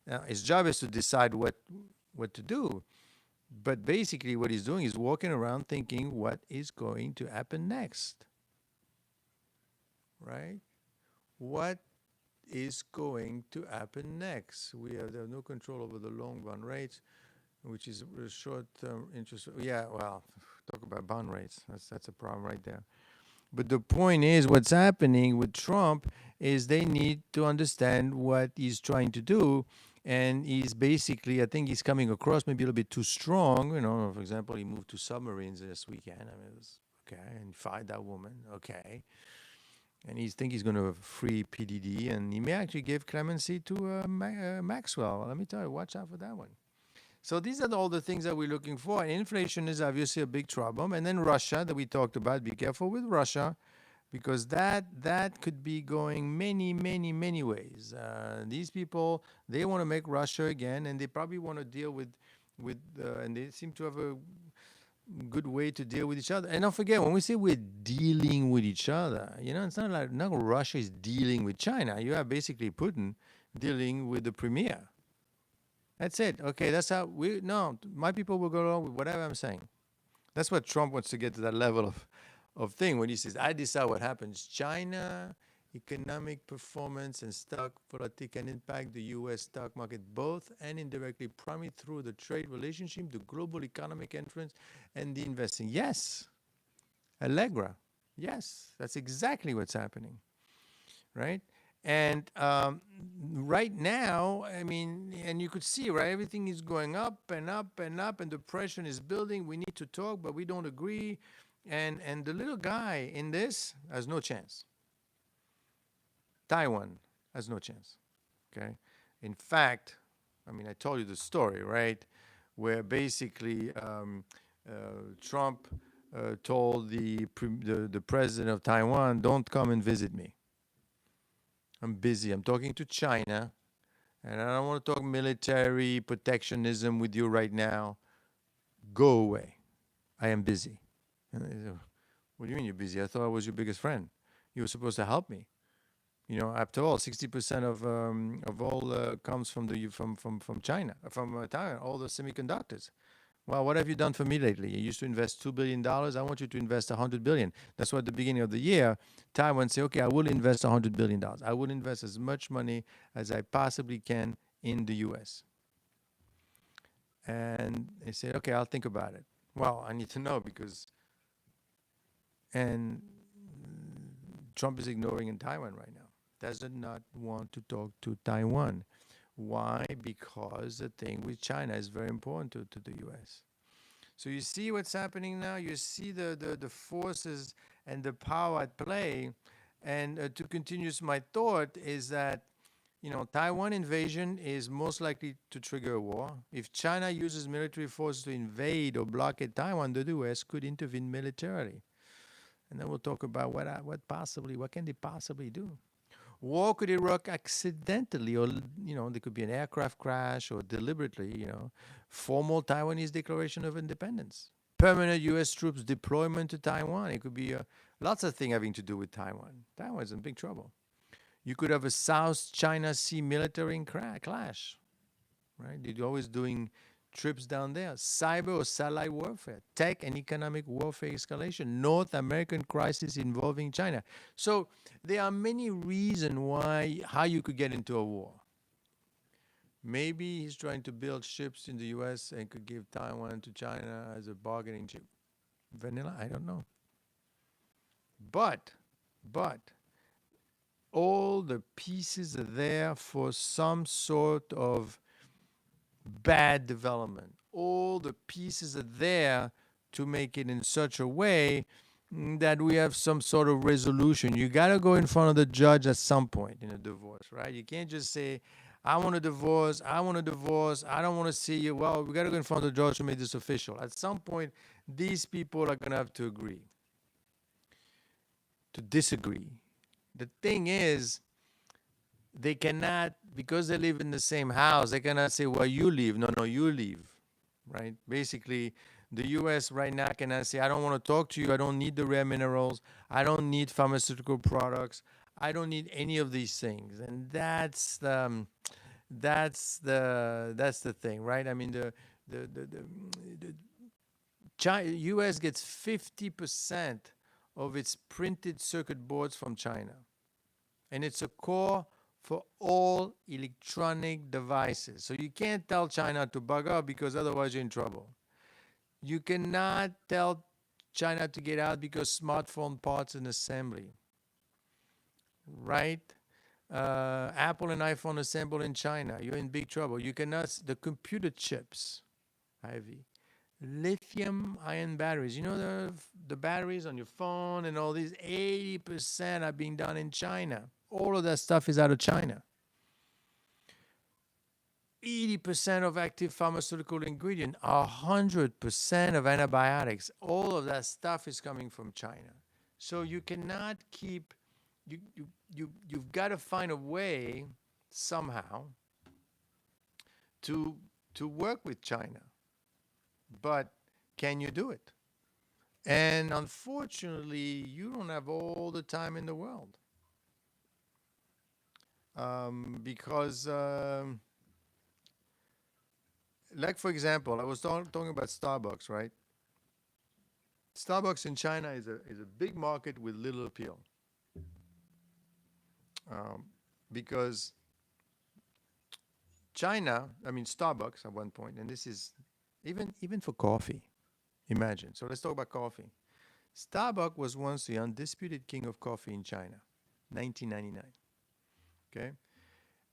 Now, his job is to decide what to do. But basically, what he's doing is walking around thinking what is going to happen next, right? What is going to happen next? We have no control over the long run rates, which is short-term interest. Yeah, well, talk about bond rates. That's a problem right there. But the point is, what's happening with Trump is they need to understand what he's trying to do. And he's basically, I think he's coming across maybe a little bit too strong. For example, he moved to submarines this weekend. I mean, it was okay. And fired that woman. Okay. And he thinks he's going to free PDD. And he may actually give clemency to Maxwell. Let me tell you, watch out for that one. So these are all the things that we're looking for. And inflation is obviously a big problem. And then Russia that we talked about. Be careful with Russia because that could be going many, many, many ways. These people, they want to make Russia again, and they probably want to deal with and they seem to have a good way to deal with each other. And don't forget, when we say we're dealing with each other, it's not like Russia is dealing with China. You have basically Putin dealing with the premier. That's it. Okay, that's how my people will go along with whatever I'm saying. That's what Trump wants to get to that level of thing when he says, I decide what happens. China, economic performance and stock volatility can impact the U.S. stock market both and indirectly, primarily through the trade relationship, the global economic influence, and the investing. Yes, Allegra. Yes, that's exactly what's happening, right? And right now, I mean, and you could see, right, everything is going up and up and up, and the pressure is building. We need to talk, but we don't agree. And the little guy in this has no chance. Taiwan has no chance, okay? In fact, I mean, I told you the story, right, where basically Trump told the president of Taiwan, don't come and visit me. I'm busy. I'm talking to China, and I don't want to talk military protectionism with you right now. Go away. I am busy. And they said, what do you mean you're busy? I thought I was your biggest friend. You were supposed to help me. After all, 60% of all comes from China, from Taiwan, all the semiconductors. Well, what have you done for me lately? You used to invest $2 billion. I want you to invest $100 billion. That's why at the beginning of the year, Taiwan say, okay, I will invest $100 billion. I will invest as much money as I possibly can in the U.S. And they said, okay, I'll think about it. Well, I need to know because And Trump is ignoring in Taiwan right now. Does not want to talk to Taiwan. Why? Because the thing with China is very important to the US. So you see what's happening now? You see the forces and the power at play. And to continue my thought is that, Taiwan invasion is most likely to trigger a war. If China uses military force to invade or blockade Taiwan, the US could intervene militarily. And then we'll talk about what can they possibly do. War could erupt accidentally, or there could be an aircraft crash, or deliberately, formal Taiwanese declaration of independence, permanent U.S. troops deployment to Taiwan. It could be lots of things having to do with Taiwan. Taiwan's in big trouble. You could have a South China Sea military clash, right? They're always doing trips down there. Cyber or satellite warfare, tech and economic warfare escalation, North American crisis involving China. So there are many reasons how you could get into a war. Maybe he's trying to build ships in the U.S. and could give Taiwan to China as a bargaining chip. Vanilla, I don't know. But all the pieces are there for some sort of bad development. All the pieces are there to make it in such a way that we have some sort of resolution. You got to go in front of the judge at some point in a divorce, right? You can't just say, I want a divorce, I don't want to see you. Well, we got to go in front of the judge to make this official. At some point, these people are going to have to agree, to disagree. The thing is, they cannot, because they live in the same house, they cannot say, well, you leave. No, you leave, right? Basically, the U.S. right now cannot say, I don't want to talk to you. I don't need the rare minerals. I don't need pharmaceutical products. I don't need any of these things. And that's the thing, right? I mean, the U.S. gets 50% of its printed circuit boards from China. And it's a core for all electronic devices. So you can't tell China to bug up because otherwise you're in trouble. You cannot tell China to get out because smartphone parts and assembly, right? Apple and iPhone assembled in China. You're in big trouble. You cannot, the computer chips, Ivy, lithium ion batteries. You know the batteries on your phone and all these, 80% are being done in China. All of that stuff is out of China. 80% of active pharmaceutical ingredient, 100% of antibiotics, all of that stuff is coming from China. So you cannot keep, you've got to find a way somehow to work with China. But can you do it? And unfortunately, you don't have all the time in the world. Because like, for example, I was talking about Starbucks, right? Starbucks in China is a big market with little appeal. Because China, I mean, Starbucks at one point, and this is even for coffee, imagine. So let's talk about coffee. Starbucks was once the undisputed king of coffee in China, 1999. Okay?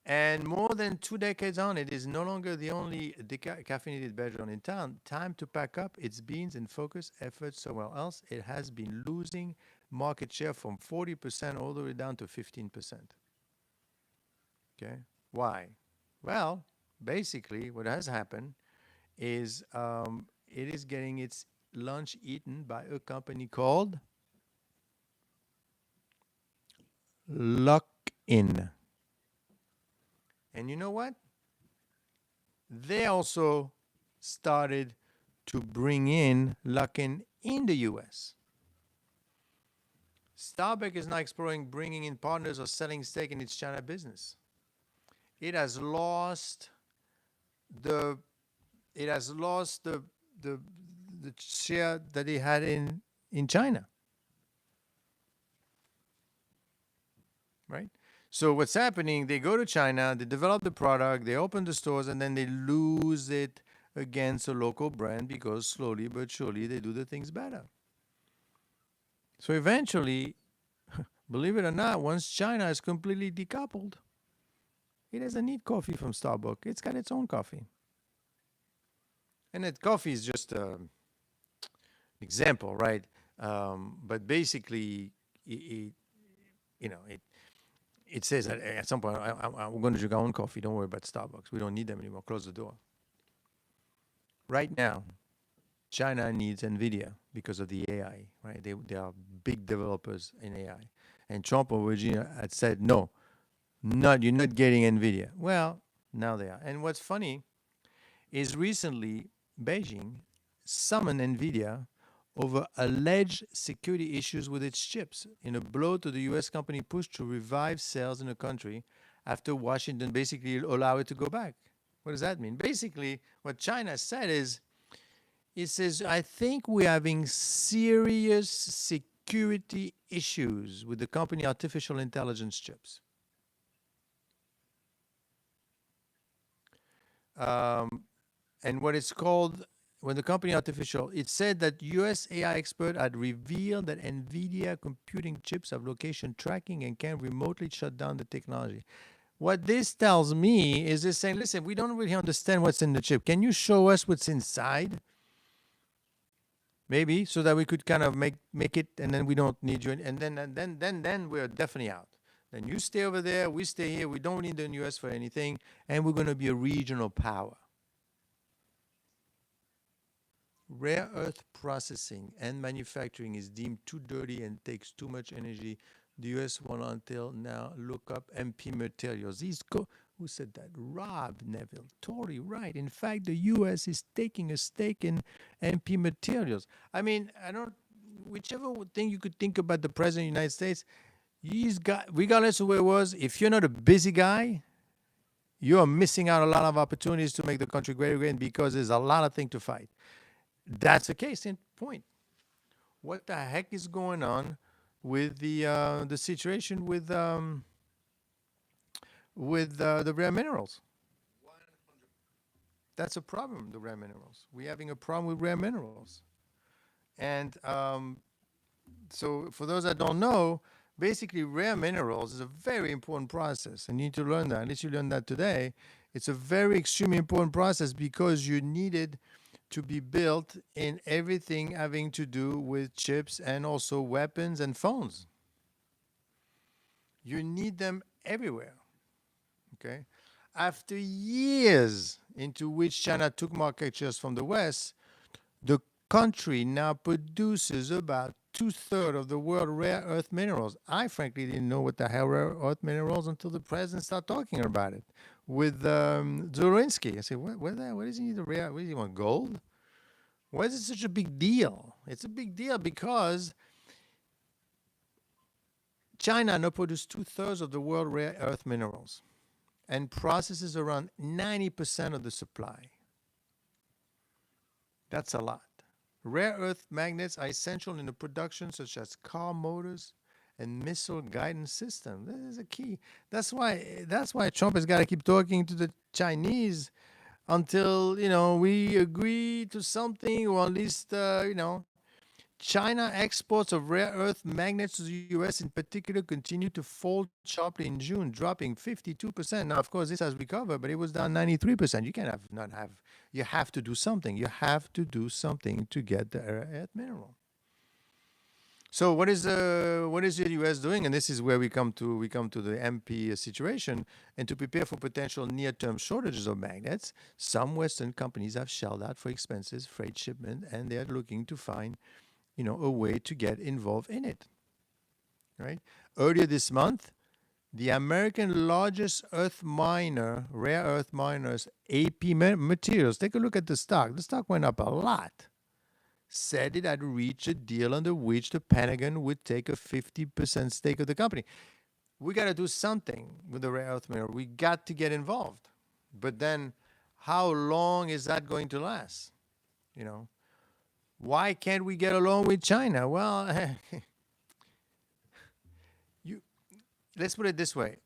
And more than 2 decades on, it is no longer the only caffeinated beverage in town. Time to pack up its beans and focus efforts somewhere else. It has been losing market share from 40% all the way down to 15%. Okay? Why? Well, basically, what has happened is it is getting its lunch eaten by a company called Lock-In. And you know what? They also started to bring in Lock-In the U.S. Starbucks is now exploring bringing in partners or selling stake in its China business. It has lost the share that it had in China. Right? So what's happening, they go to China, they develop the product, they open the stores, and then they lose it against a local brand because slowly but surely they do the things better. So eventually, believe it or not, once China is completely decoupled, it doesn't need coffee from Starbucks. It's got its own coffee. And that coffee is just an example, right? But basically, you know, it says that at some point, we're going to drink our own coffee. Don't worry about Starbucks. We don't need them anymore. Close the door. Right now, China needs NVIDIA because of the AI, right? They are big developers in AI. And Trump originally had said, no, you're not getting NVIDIA. Well, now they are. And what's funny is recently Beijing summoned NVIDIA over alleged security issues with its chips in a blow to the US company push to revive sales in the country after Washington basically allowed it to go back. What does that mean? Basically, what China said is, it says, I think we're having serious security issues with the company artificial intelligence chips. And what it's called, when the company artificial, it said that US AI expert had revealed that NVIDIA computing chips have location tracking and can remotely shut down the technology. What this tells me is they're saying, listen, we don't really understand what's in the chip. Can you show us what's inside? Maybe, so that we could kind of make it, and then we don't need you, and then we're definitely out. Then you stay over there, we stay here. We don't need the US for anything, and we're going to be a regional power. Rare earth processing and manufacturing is deemed too dirty and takes too much energy. The US will until now look up MP materials. Who said that? Rob Neville. Totally right. In fact, the US is taking a stake in MP materials. I mean, whichever thing you could think about the President of the United States, he's got, regardless of where it was, if you're not a busy guy, you're missing out a lot of opportunities to make the country great again because there's a lot of things to fight. That's the case in point. What the heck is going on with the situation with the rare minerals? That's a problem. The rare minerals. We're having a problem with rare minerals, and so for those that don't know, basically rare minerals is a very important process, and you need to learn that. At least you learned that today. It's a very extremely important process because you needed to be built in everything having to do with chips and also weapons and phones. You need them everywhere, okay? After years into which China took market shares from the West, the country now produces about 2/3 of the world rare earth minerals. I frankly didn't know what the hell rare earth minerals until the president started talking about it with Zelensky. I said, what does he need the rare? What does he want, gold? Why is it such a big deal? It's a big deal because China now produces 2/3 of the world rare earth minerals and processes around 90% of the supply. That's a lot. Rare earth magnets are essential in the production such as car motors and missile guidance system. This is a key. That's why Trump has got to keep talking to the Chinese until, we agree to something, or at least, China exports of rare earth magnets to the US in particular continue to fall sharply in June, dropping 52%. Now, of course, this has recovered, but it was down 93%. You can't you have to do something. You have to do something to get the rare earth mineral. So what is the U.S. doing? And this is where we come to the MP situation. And to prepare for potential near-term shortages of magnets, some Western companies have shelled out for expenses, freight shipment, and they are looking to find, a way to get involved in it. Right? Earlier this month, the American largest earth miner, rare earth miners, AP Materials. Take a look at the stock. The stock went up a lot. Said it had reached a deal under which the Pentagon would take a 50% stake of the company. We got to do something with the rare earth mineral. We got to get involved. But then how long is that going to last? Why can't we get along with China? Well, let's put it this way.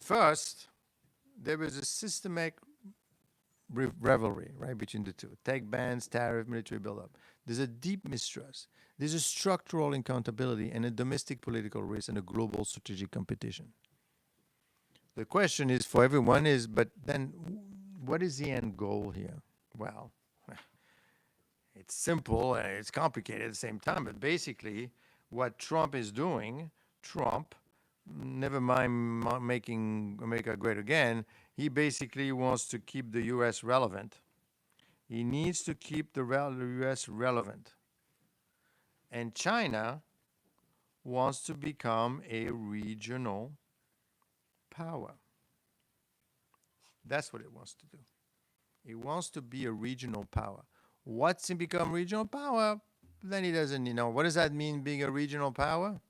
First, there was a systematic rivalry, right, between the two. Tech bans, tariff, military buildup. There's a deep mistrust. There's a structural accountability and a domestic political risk and a global strategic competition. The question is for everyone is, but then what is the end goal here? Well, it's simple and it's complicated at the same time, but basically what Trump is doing, Trump, never mind making America great again, he basically wants to keep the U.S. relevant. He needs to keep the U.S. relevant. And China wants to become a regional power. That's what it wants to do. It wants to be a regional power. What's to become regional power? Then he doesn't, what does that mean, being a regional power?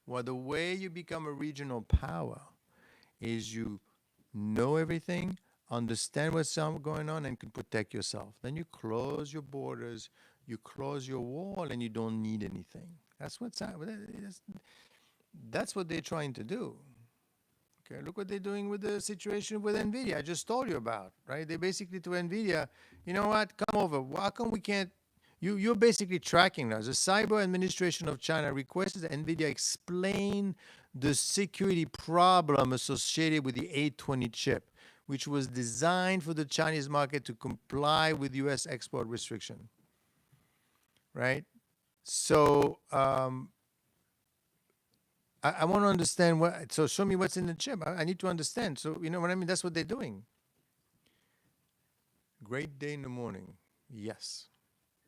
Well, the way you become a regional power is you know everything, understand what's going on, and can protect yourself. Then you close your borders, you close your wall, and you don't need anything. That's what they're trying to do. Okay, look what they're doing with the situation with NVIDIA. I just told you about, right? They basically to NVIDIA, you know what? Come over. How come we can't? You're basically tracking now. The Cyber Administration of China requested that NVIDIA explain the security problem associated with the 820 chip, which was designed for the Chinese market to comply with U.S. export restriction. Right? So I want to understand what. So show me what's in the chip. I need to understand. So you know what I mean? That's what they're doing. Great day in the morning. Yes.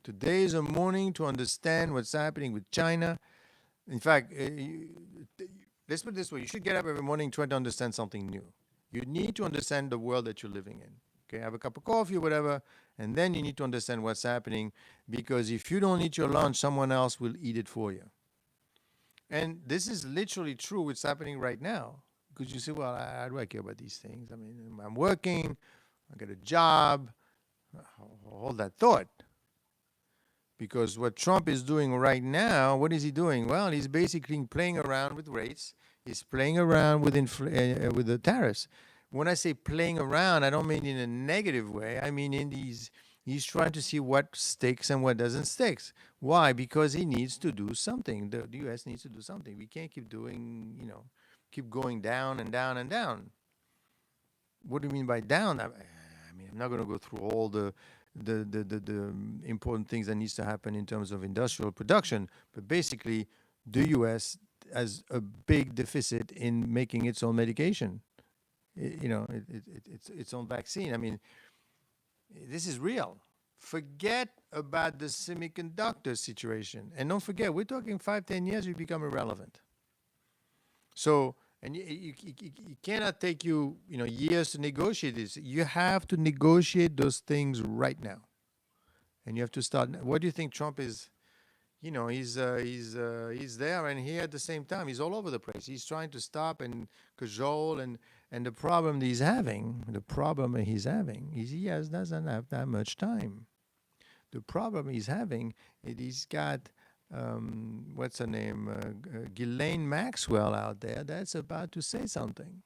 Today is a morning to understand what's happening with China. In fact, let's put it this way. You should get up every morning trying to understand something new. You need to understand the world that you're living in. Okay, have a cup of coffee or whatever, and then you need to understand what's happening, because if you don't eat your lunch, someone else will eat it for you. And this is literally true. What's happening right now. Because you say, well, how do I care about these things? I mean, I'm working, I got a job, hold that thought. Because what Trump is doing right now, what is he doing? Well, he's basically playing around with rates. He's playing around with the tariffs. When I say playing around, I don't mean in a negative way. I mean he's trying to see what sticks and what doesn't stick. Why? Because he needs to do something. The U.S. needs to do something. We can't keep doing, keep going down and down and down. What do you mean by down? I mean, I'm not going to go through all the important things that needs to happen in terms of industrial production, but basically the U.S. has a big deficit in making its own medication, its own vaccine. I mean, this is real. Forget about the semiconductor situation, and don't forget, we're talking 5-10 years, we become irrelevant. So. And you cannot take years to negotiate this. You have to negotiate those things right now, and you have to start. What do you think Trump is? He's there and here at the same time. He's all over the place. He's trying to stop and cajole, and the problem he's having is he doesn't have that much time. The problem he's having is he's got. What's her name? Ghislaine Maxwell out there that's about to say something.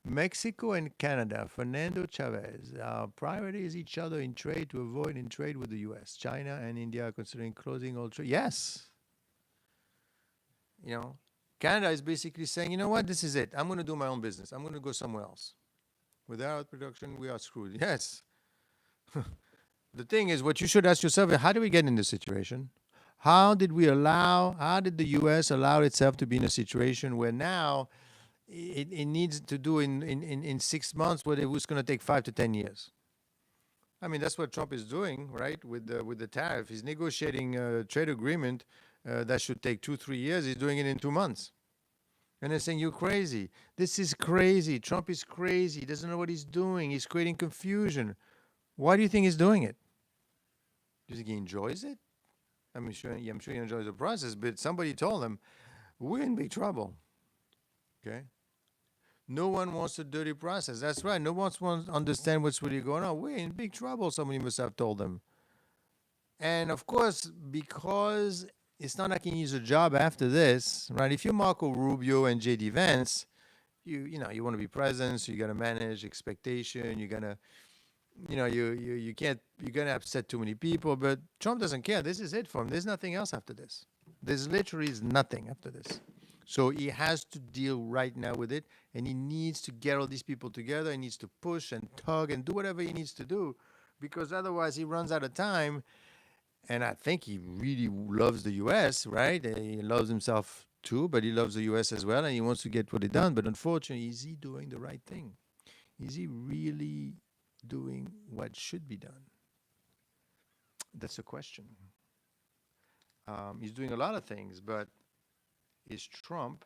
Mexico and Canada, Fernando Chavez, our priorities each other in trade to avoid in trade with the U.S. China and India are considering closing all trade. Yes. Canada is basically saying, you know what, this is it. I'm going to do my own business. I'm going to go somewhere else. Without production, we are screwed. Yes. The thing is, what you should ask yourself is, how do we get in this situation? How did the U.S. allow itself to be in a situation where now it needs to do in 6 months what it was going to take 5 to 10 years? I mean, that's what Trump is doing, right, with the tariff. He's negotiating a trade agreement that should take 2-3 years. He's doing it in 2 months. And they're saying, you're crazy. This is crazy. Trump is crazy. He doesn't know what he's doing. He's creating confusion. Why do you think he's doing it? Do you think he enjoys it? I'm sure he enjoys the process, but somebody told him, we're in big trouble. Okay? No one wants a dirty process. That's right. No one wants to understand what's really going on. We're in big trouble, somebody must have told them. And of course, because it's not like he needs a job after this, right? If you're Marco Rubio and J.D. Vance, you want to be president, so you got to manage expectation. You're gonna, you can't, you're gonna upset too many people. But Trump doesn't care. This is it for him. There's nothing else after this. There's literally is nothing after this. So he has to deal right now with it, and he needs to get all these people together. He needs to push and tug and do whatever he needs to do, because otherwise he runs out of time. And I think he really loves the U.S., right? He loves himself too, but he loves the U.S. as well, and he wants to get what he done. But unfortunately, is he doing the right thing? Is he really doing what should be done? That's a question. He's doing a lot of things, but is Trump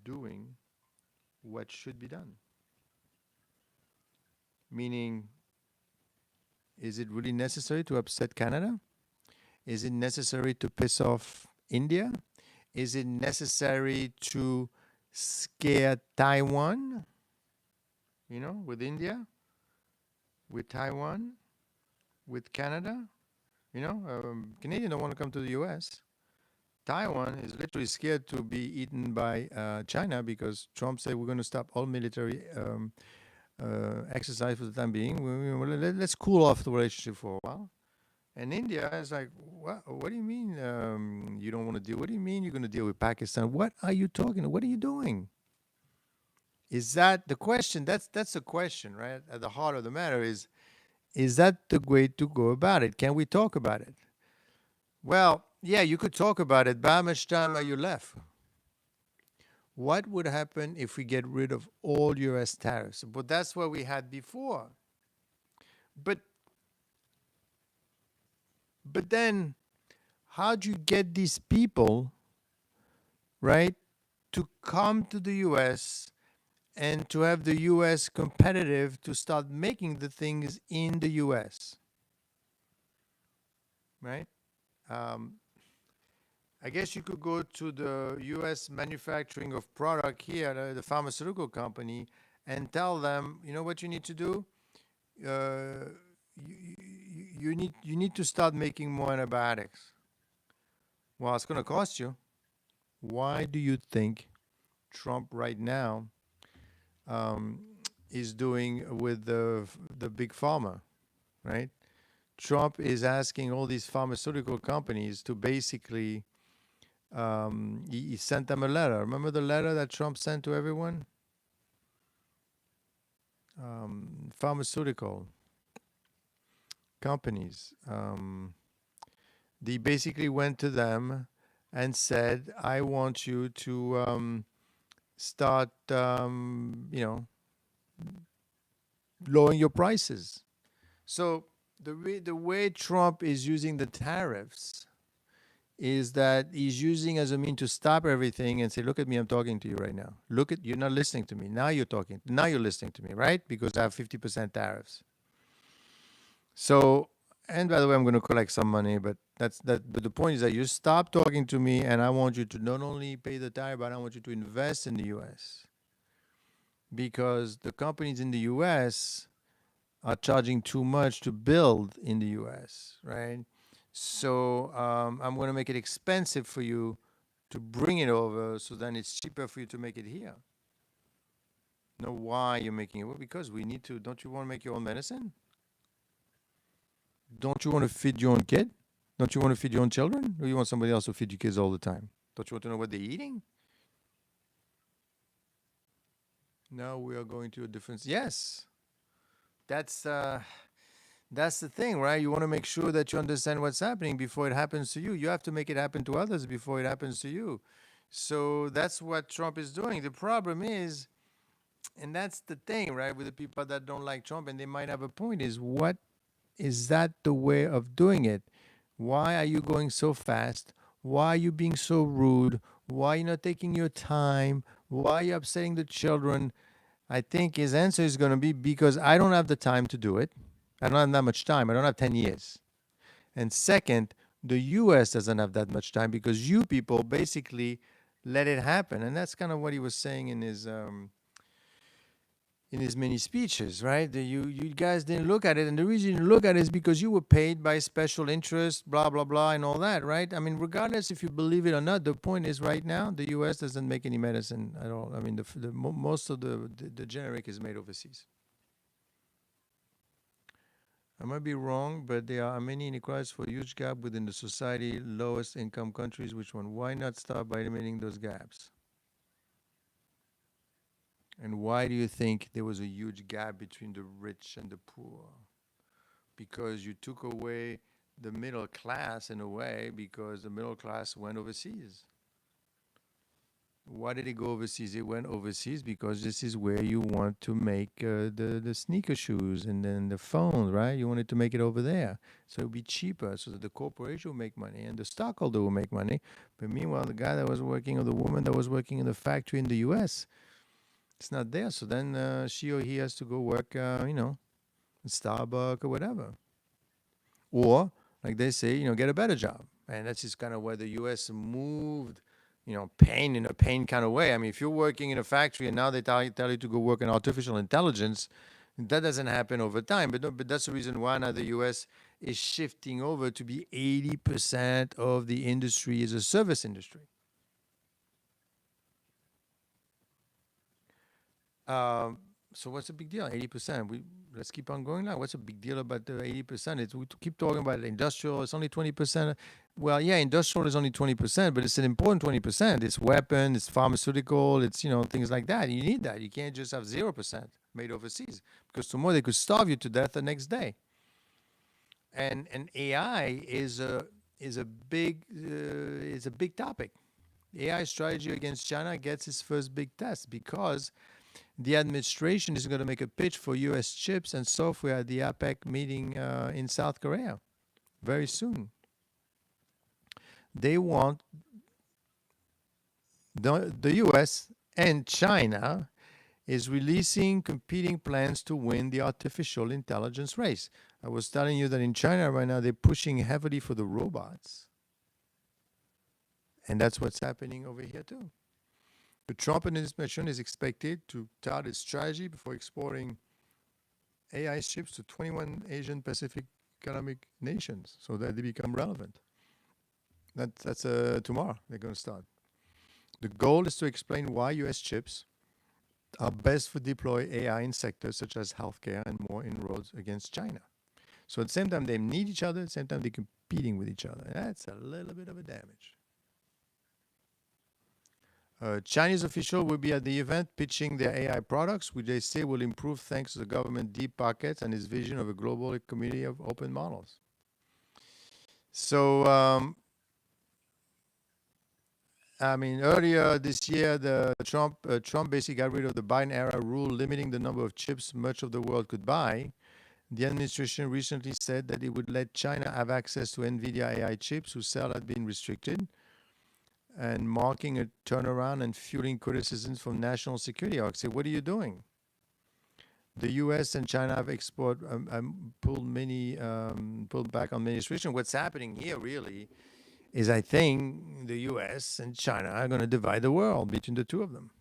doing what should be done? Meaning, is it really necessary to upset Canada? Is it necessary to piss off India? Is it necessary to scare Taiwan? With India, with Taiwan, with Canada? Canadians don't want to come to the U.S. Taiwan is literally scared to be eaten by China because Trump said we're going to stop all military exercise for the time being. Let's cool off the relationship for a while. And India is like, what do you mean you don't want to deal? What do you mean you're going to deal with Pakistan? What are you talking? What are you doing? Is that the question? That's the question, right? At the heart of the matter is that the way to go about it? Can we talk about it? Well, yeah, you could talk about it, but how much time are you left? What would happen if we get rid of all U.S. tariffs? But that's what we had before. But then, how do you get these people, right, to come to the U.S. and to have the U.S. competitive to start making the things in the U.S., right? I guess you could go to the U.S. manufacturing of product here, the pharmaceutical company, and tell them, you know what you need to do? You need to start making more antibiotics. Well, it's going to cost you. Why do you think Trump right now is doing with the big pharma, right? Trump is asking all these pharmaceutical companies to basically, he sent them a letter. Remember the letter that Trump sent to everyone? Pharmaceutical companies. They basically went to them and said, I want you to start, lowering your prices. So the way Trump is using the tariffs is that he's using as a mean to stop everything and say, look at me, I'm talking to you right now. You're not listening to me. Now you're talking. Now you're listening to me, right? Because I have 50% tariffs. So, and by the way, I'm going to collect some money, but but the point is that you stop talking to me, and I want you to not only pay the tariff, but I want you to invest in the U.S. because the companies in the U.S. are charging too much to build in the U.S., right? So I'm going to make it expensive for you to bring it over, so then it's cheaper for you to make it here. Know why you're making it? Well, because we need to. Don't you want to make your own medicine? Don't you want to feed your own kid? Don't you want to feed your own children? Or you want somebody else to feed your kids all the time? Don't you want to know what they're eating? Now we are going to a different. Yes, that's the thing, right? You want to make sure that you understand what's happening before it happens to you. You have to make it happen to others before it happens to you. So that's what Trump is doing. The problem is, and that's the thing, right, with the people that don't like Trump, and they might have a point, is what is that the way of doing it? Why are you going so fast? Why are you being so rude? Why are you not taking your time? Why are you upsetting the children? I think his answer is going to be because I don't have the time to do it. I don't have that much time. I don't have 10 years. And second, the U.S. doesn't have that much time because you people basically let it happen. And that's kind of what he was saying in in his many speeches, right? You guys didn't look at it, and the reason you didn't look at it is because you were paid by special interest, blah blah blah, and all that, right? I mean, regardless if you believe it or not, the point is right now the U.S. doesn't make any medicine at all. I mean, most of the generic is made overseas. I might be wrong, but there are many inequalities for a huge gap within the society, lowest income countries. Which one? Why not start by eliminating those gaps? And why do you think there was a huge gap between the rich and the poor? Because you took away the middle class in a way, because the middle class went overseas. Why did it go overseas? It went overseas because this is where you want to make the sneaker shoes and then the phone, right? You wanted to make it over there. So it would be cheaper so that the corporation will make money and the stockholder will make money. But meanwhile, the guy that was working or the woman that was working in the factory in the US, it's not there. So then she or he has to go work, in Starbucks or whatever. Or, like they say, get a better job. And that's just kind of where the US moved, pain in a pain kind of way. I mean, if you're working in a factory and now they tell you to go work in artificial intelligence, that doesn't happen over time. But, no, but that's the reason why now the US is shifting over to be 80% of the industry is a service industry. So what's the big deal? 80%. Let's keep on going now. What's a big deal about the 80%? We keep talking about industrial. It's only 20%. Well, yeah, industrial is only 20%, but it's an important 20%. It's weapon, it's pharmaceutical, it's things like that. You need that. You can't just have 0% made overseas because tomorrow they could starve you to death the next day. And AI is a big topic. AI strategy against China gets its first big test because the administration is going to make a pitch for U.S. chips and software at the APEC meeting in South Korea very soon. They want the U.S. and China is releasing competing plans to win the artificial intelligence race. I was telling you that in China right now, they're pushing heavily for the robots. And that's what's happening over here too. The Trump administration is expected to tout its strategy before exporting AI chips to 21 Asian Pacific economic nations so that they become relevant. That's tomorrow they're going to start. The goal is to explain why U.S. chips are best for deploy AI in sectors such as healthcare and more inroads against China. So at the same time, they need each other. At the same time, they're competing with each other. That's a little bit of a damage. Chinese official will be at the event pitching their AI products, which they say will improve thanks to the government deep pockets and its vision of a global community of open models. So, I mean, earlier this year, Trump basically got rid of the Biden era rule limiting the number of chips much of the world could buy. The administration recently said that it would let China have access to NVIDIA AI chips whose sale had been restricted, and marking a turnaround and fueling criticisms from national security hawks. Say, what are you doing? The U.S. and China have pulled back on many restrictions. What's happening here really is I think the U.S. and China are going to divide the world between the two of them.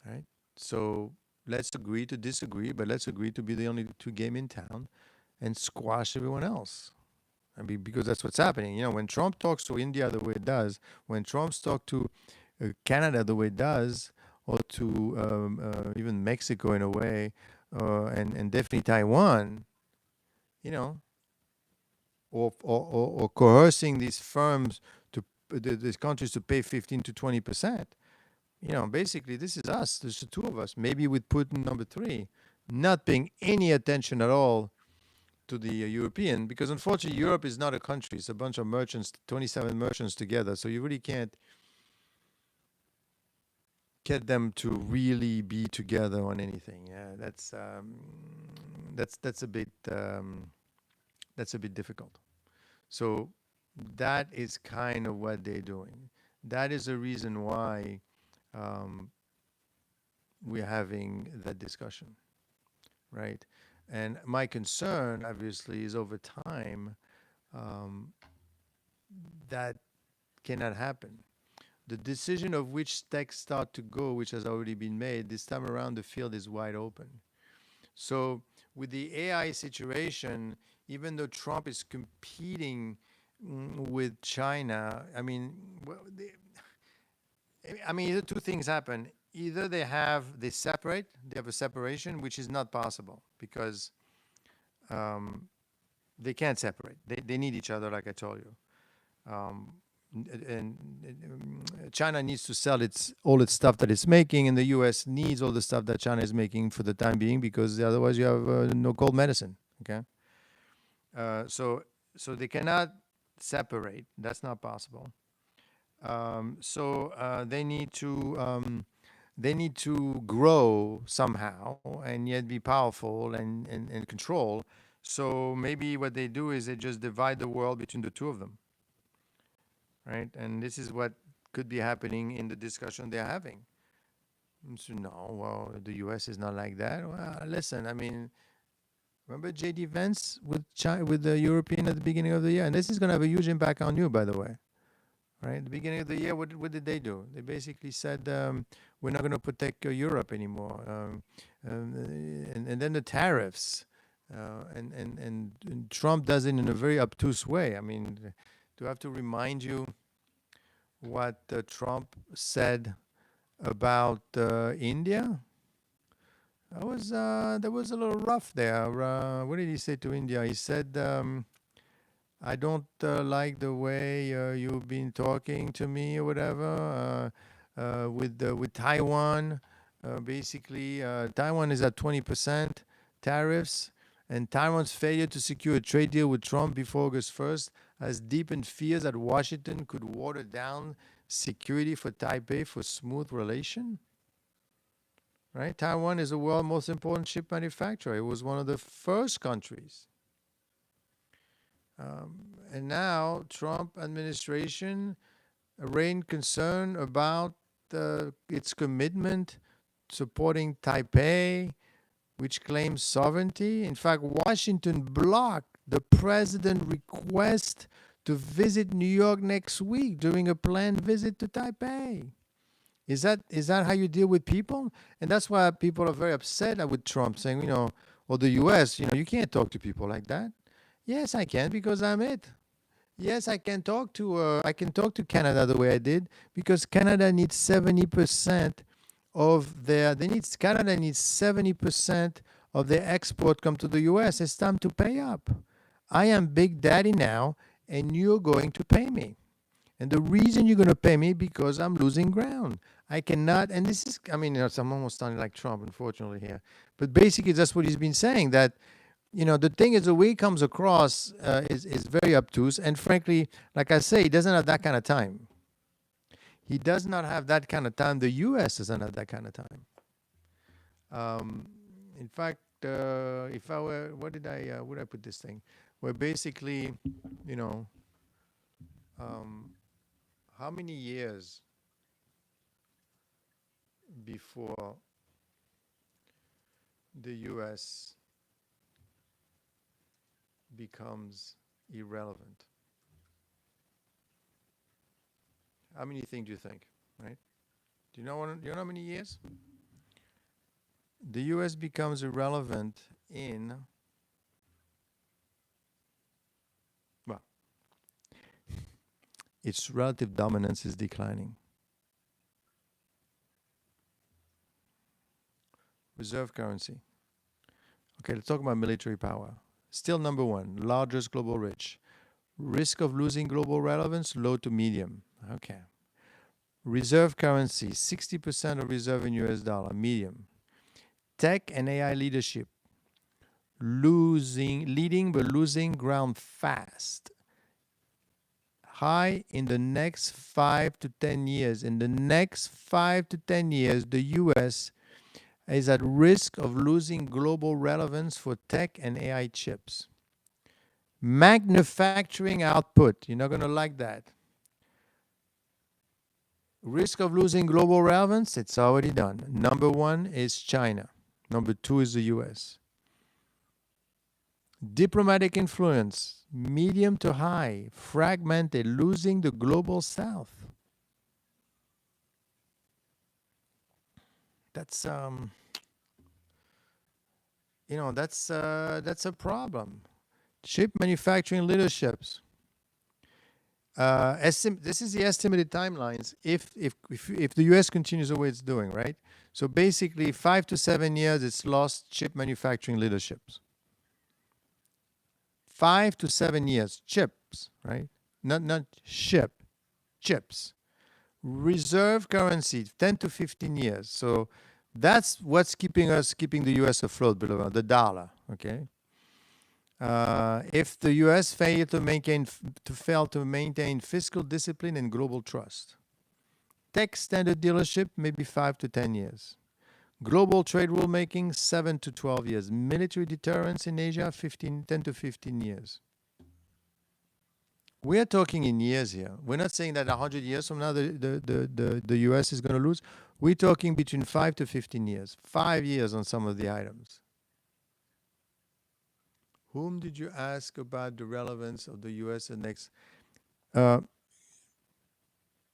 Right? So let's agree to disagree, but let's agree to be the only two game in town and squash everyone else. I mean, because that's what's happening. When Trump talks to India the way it does, when Trump's talks to Canada the way it does, or to even Mexico in a way, and definitely Taiwan, or coercing these firms these countries to pay 15 to 20%. Basically this is us. There's the two of us, maybe with Putin number 3, not paying any attention at all to the European, because unfortunately Europe is not a country. It's a bunch of merchants, 27 merchants together. So you really can't get them to really be together on anything. Yeah, that's a bit difficult. So that is kind of what they're doing. That is the reason why we're having that discussion, right? And my concern, obviously, is over time that cannot happen. The decision of which tech start to go, which has already been made, this time around the field is wide open. So with the AI situation, even though Trump is competing with China, I mean, well, either two things happen. Either they separate, they have a separation, which is not possible because um, they can't separate. They need each other, like I told you. Um, and China needs to sell all its stuff that it's making, and the U.S. needs all the stuff that China is making for the time being, because otherwise you have no cold medicine. Okay, so they cannot separate. That's not possible. So they need to grow somehow and yet be powerful and control. So maybe what they do is they just divide the world between the two of them, right? And this is what could be happening in the discussion they're having. So, no, well, the U.S. is not like that. Well, listen, I mean, remember J.D. Vance with with the European at the beginning of the year, and this is going to have a huge impact on you, by the way. Right, at the beginning of the year, what did they do? They basically said, we're not going to protect Europe anymore. And then the tariffs. And Trump does it in a very obtuse way. I mean, do I have to remind you what Trump said about India? That was a little rough there. What did he say to India? He said, I don't like the way you've been talking to me or whatever. With Taiwan, basically, Taiwan is at 20% tariffs, and Taiwan's failure to secure a trade deal with Trump before August 1st has deepened fears that Washington could water down security for Taipei for smooth relation. Right? Taiwan is the world's most important chip manufacturer. It was one of the first countries. And now Trump administration raised concern about its commitment supporting Taipei, which claims sovereignty. In fact, Washington blocked the president's request to visit New York next week during a planned visit to Taipei. Is that how you deal with people? And that's why people are very upset with Trump, saying, or the U.S., you can't talk to people like that. Yes, I can, because I'm it. Yes, I can talk to Canada the way I did, because Canada needs 70% Canada needs 70% of their export come to the US. It's time to pay up. I am Big Daddy now, and you're going to pay me. And the reason you're going to pay me, because I'm losing ground. I cannot, and this is, I'm almost sounding like Trump, unfortunately, here. But basically, that's what he's been saying, that the thing is, the way he comes across is very obtuse. And frankly, like I say, he doesn't have that kind of time. He does not have that kind of time. The U.S. doesn't have that kind of time. In fact, if I were, where did I put this thing? Where basically, how many years before the U.S. becomes irrelevant? How many do you think, right? Do you know how many years? The U.S. becomes irrelevant in, well, its relative dominance is declining. Reserve currency. Okay, let's talk about military power. Still number one, largest global rich. Risk of losing global relevance, low to medium. Okay. Reserve currency, 60% of reserve in US dollar, medium. Tech and AI leadership, leading but losing ground fast. High in the next 5 to 10 years. In the next 5 to 10 years, the US is at risk of losing global relevance for tech and AI chips. Manufacturing output, you're not going to like that. Risk of losing global relevance, it's already done. Number one is China. Number two is the US. Diplomatic influence, medium to high, fragmented, losing the global south. That's that's a problem. Chip manufacturing leaderships. This is the estimated timelines if the U.S. continues the way it's doing, right? So basically, 5 to 7 years, it's lost chip manufacturing leaderships. 5 to 7 years, chips, right? Not ship, chips. Reserve currency, 10 to 15 years. So that's what's keeping the U.S. afloat below the dollar. Okay. If the U.S. fail to maintain fiscal discipline and global trust, tech standard dealership maybe 5 to 10 years. Global trade rulemaking 7 to 12 years. Military deterrence in Asia 10 to 15 years. We are talking in years here. We're not saying that 100 years from now the US is going to lose. We're talking between 5 to 15 years. 5 years on some of the items. Whom did you ask about the relevance of the US and next?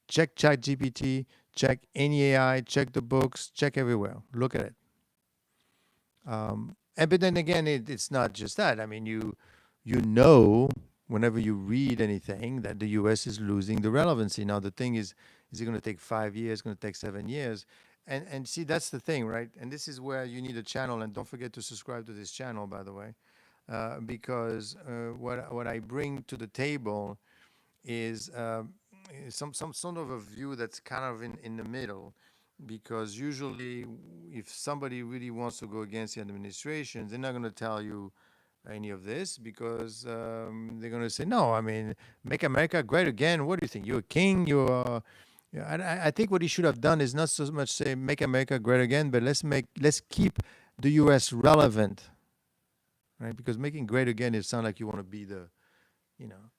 Check ChatGPT, check any AI, check the books, check everywhere. Look at it. But then again, it's not just that. I mean, you know, whenever you read anything, that the U.S. is losing the relevancy. Now, the thing is it going to take 5 years? Going to take 7 years? And see, that's the thing, right? And this is where you need a channel. And don't forget to subscribe to this channel, by the way, because what I bring to the table is some sort of a view that's kind of in the middle, because usually if somebody really wants to go against the administration, they're not going to tell you any of this, because they're going to say, no, I mean, make America great again. What do you think? You're a king. You're yeah, I think what he should have done is not so much say make America great again, but let's keep the U.S. relevant, right? Because making great again, it sounds like you want to be the,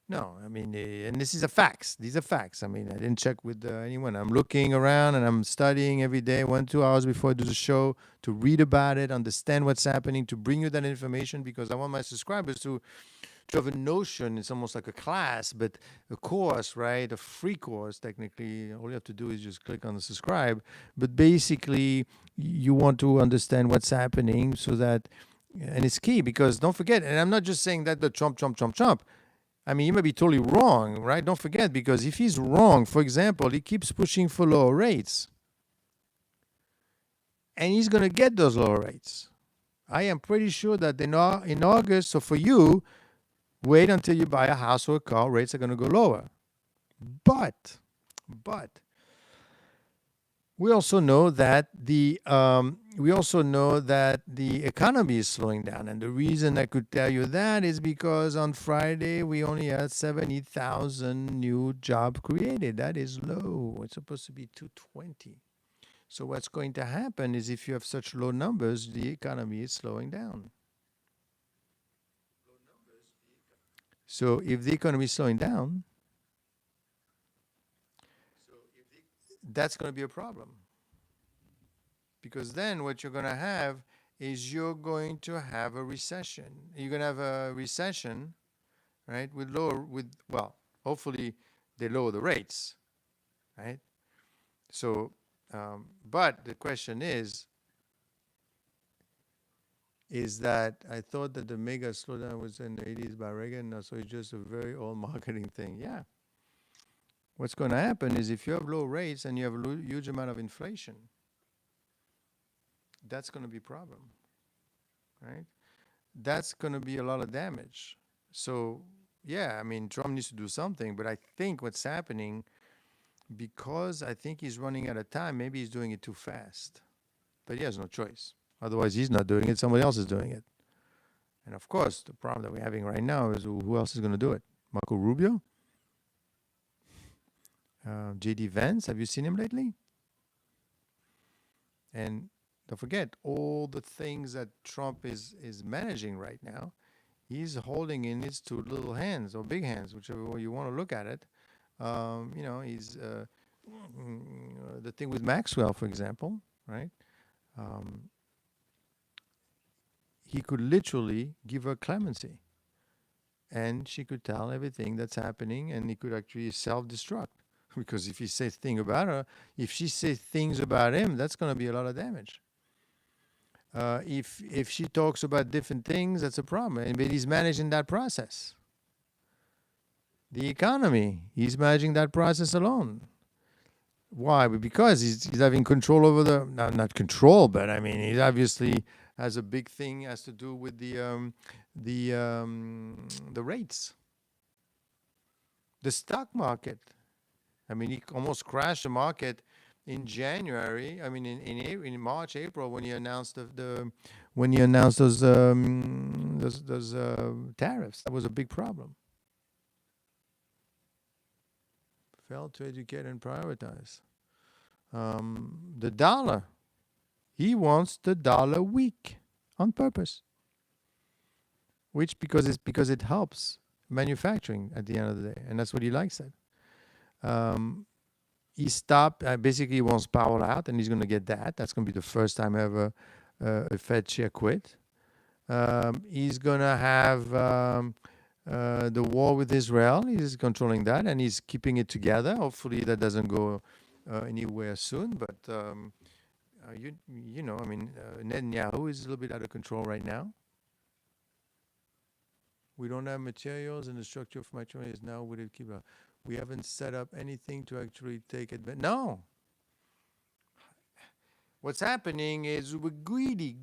no, I mean, and this is a facts. These are facts. I mean, I didn't check with anyone. I'm looking around and I'm studying every day, 1-2 hours before I do the show, to read about it, understand what's happening, to bring you that information, because I want my subscribers to have a notion. It's almost like a class, but a course, right? A free course, technically. All you have to do is just click on the subscribe. But basically, you want to understand what's happening so that, and it's key, because don't forget, and I'm not just saying that the Trump. I mean, he may be totally wrong, right? Don't forget, because if he's wrong, for example, he keeps pushing for lower rates. And he's going to get those lower rates. I am pretty sure that in August, so for you, wait until you buy a house or a car, rates are going to go lower. But we also know that the economy is slowing down, and the reason I could tell you that is because on Friday we only had 70,000 new jobs created. That is low. It's supposed to be 220. So what's going to happen is, if you have such low numbers, the economy is slowing down. So if the economy is slowing down, that's going to be a problem. Because then what you're going to have is you're going to have a recession. You're going to have a recession, right? Well, hopefully they lower the rates, right? So, but the question is that I thought that the mega slowdown was in the 80s by Reagan, so it's just a very old marketing thing. Yeah. What's going to happen is, if you have low rates and you have a huge amount of inflation, that's going to be a problem, right? That's going to be a lot of damage. So, yeah, I mean, Trump needs to do something, but I think what's happening, because I think he's running out of time, maybe he's doing it too fast. But he has no choice. Otherwise, he's not doing it, somebody else is doing it. And of course, the problem that we're having right now is, who else is going to do it? Marco Rubio? J.D. Vance, have you seen him lately? And don't forget, all the things that Trump is managing right now, he's holding in his two little hands, or big hands, whichever way you want to look at it. He's the thing with Maxwell, for example, right? He could literally give her clemency, and she could tell everything that's happening, and he could actually self-destruct. because if he says things about her, if she says things about him, that's going to be a lot of damage. If she talks about different things, that's a problem. But he's managing that process. The economy, he's managing that process alone. Why? Because he's having control over the not control, but I mean he obviously has a big thing has to do with the rates, the stock market. I mean he almost crashed the market in January. I mean in March, April when he announced when he announced those tariffs. That was a big problem. Failed to educate and prioritize. The dollar. He wants the dollar weak on purpose. Which because it helps manufacturing at the end of the day, and that's what he likes it. He stopped. Basically, he wants power out, and he's going to get that. That's going to be the first time ever a Fed chair quit. He's going to have the war with Israel. He's controlling that, and he's keeping it together. Hopefully, that doesn't go anywhere soon. But you know, I mean, Netanyahu is a little bit out of control right now. We don't have materials, and the structure of my training is now would it keep up. We haven't set up anything to actually take advantage. No. What's happening is we're greedy.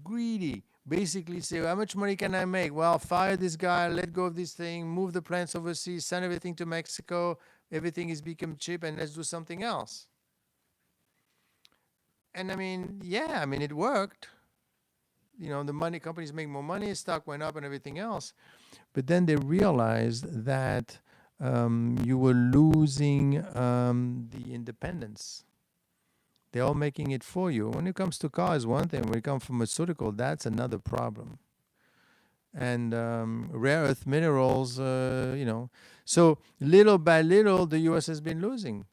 Basically say, how much money can I make? Well, fire this guy, let go of this thing, move the plants overseas, send everything to Mexico. Everything is become cheap, and let's do something else. And I mean, yeah, I mean, it worked. You know, the money companies make more money, stock went up and everything else. But then they realized that you were losing the independence. They're all making it for you. When it comes to cars, one thing. When it comes to pharmaceutical, that's another problem. And rare earth minerals, you know. So little by little, the U.S. has been losing.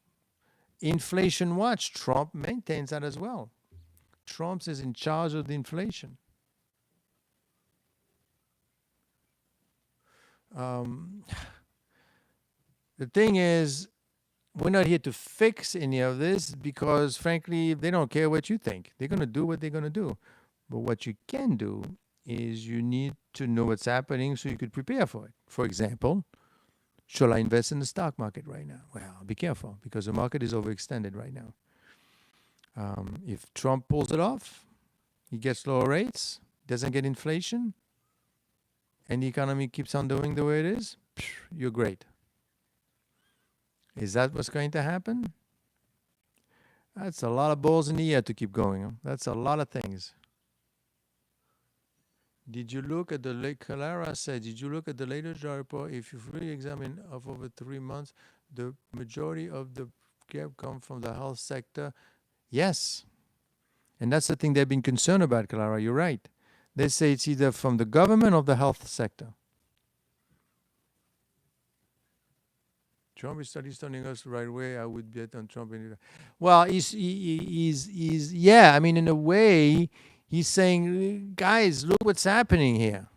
Inflation watch, Trump maintains that as well. Trump is in charge of the inflation. The thing is, we're not here to fix any of this because, frankly, they don't care what you think. They're going to do what they're going to do. But what you can do is you need to know what's happening so you could prepare for it. For example, should I invest in the stock market right now? Well, be careful because the market is overextended right now. If Trump pulls it off, he gets lower rates, doesn't get inflation, and the economy keeps on doing the way it is, you're great. Is that what's going to happen? That's a lot of balls in the air to keep going. That's a lot of things. Did you look at the Clara said, did you look at the latest job report? If you really examine of over 3 months, the majority of the gap come from the health sector. Yes. And that's the thing they've been concerned about, Clara. You're right. They say it's either from the government or the health sector. Trump is turning us the right way. I would bet on Trump. Well, he's yeah. I mean, in a way, he's saying, guys, look what's happening here.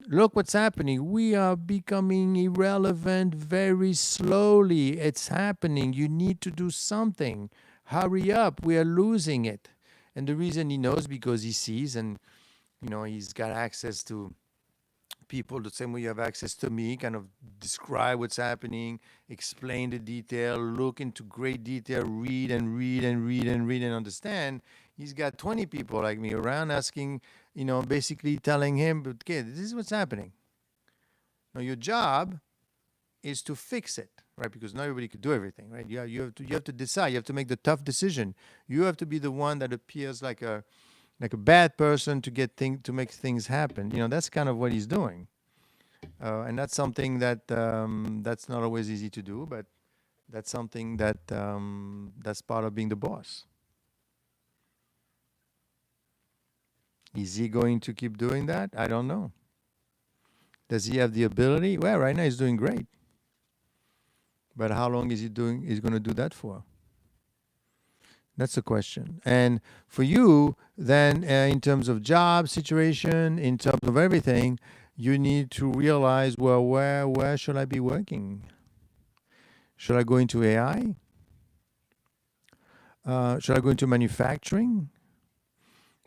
Look what's happening. We are becoming irrelevant very slowly. It's happening. You need to do something. Hurry up. We are losing it. And the reason he knows because he sees and, you know, he's got access to people the same way you have access to me, kind of describe what's happening, explain the detail, look into great detail, read and understand. He's got 20 people like me around asking, you know, basically telling him, okay, this is what's happening. Now your job is to fix it, right? Because not everybody could do everything, right? You have to decide. You have to make the tough decision. You have to be the one that appears like a bad person to make things happen. You know, that's kind of what he's doing. And that's something that that's not always easy to do, but that's something that that's part of being the boss. Is he going to keep doing that? I don't know. Does he have the ability? Well, right now he's doing great. But how long is he going to do that for? That's the question. And for you, then, in terms of job situation, in terms of everything, you need to realize, well, where should I be working? Should I go into AI? Should I go into manufacturing?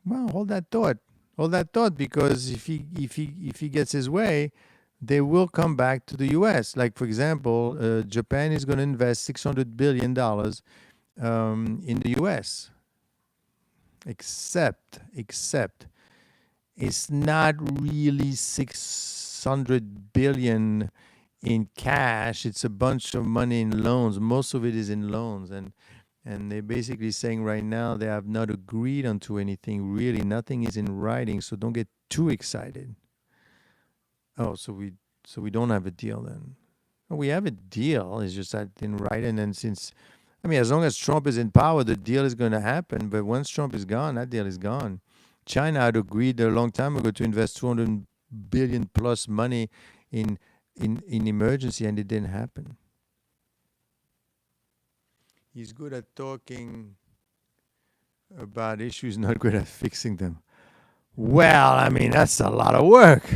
Well, hold that thought. Hold that thought, because if he gets his way, they will come back to the U.S. Like, for example, Japan is going to invest $600 billion in the U.S. Except it's not really 600 billion in cash. It's a bunch of money in loans. Most of it is in loans, and they're basically saying right now they have not agreed onto anything. Really, nothing is in writing, so don't get too excited. Oh, so we don't have a deal then? Well, we have a deal. It's just that in writing, and since, I mean, as long as Trump is in power, the deal is going to happen. But once Trump is gone, that deal is gone. China had agreed a long time ago to invest 200 billion plus money in emergency, and it didn't happen. He's good at talking about issues, not good at fixing them. Well, I mean, that's a lot of work.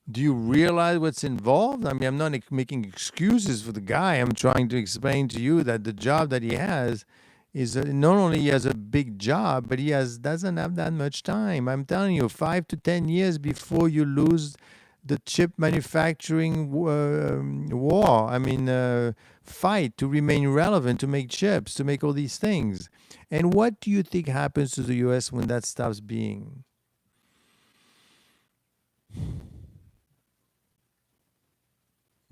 Do you realize what's involved? I mean, I'm not making excuses for the guy. I'm trying to explain to you that the job that he has is not only he has a big job, but he doesn't have that much time. I'm telling you, 5 to 10 years before you lose the chip manufacturing war. I mean, fight to remain relevant, to make chips, to make all these things. And what do you think happens to the U.S. when that stops being?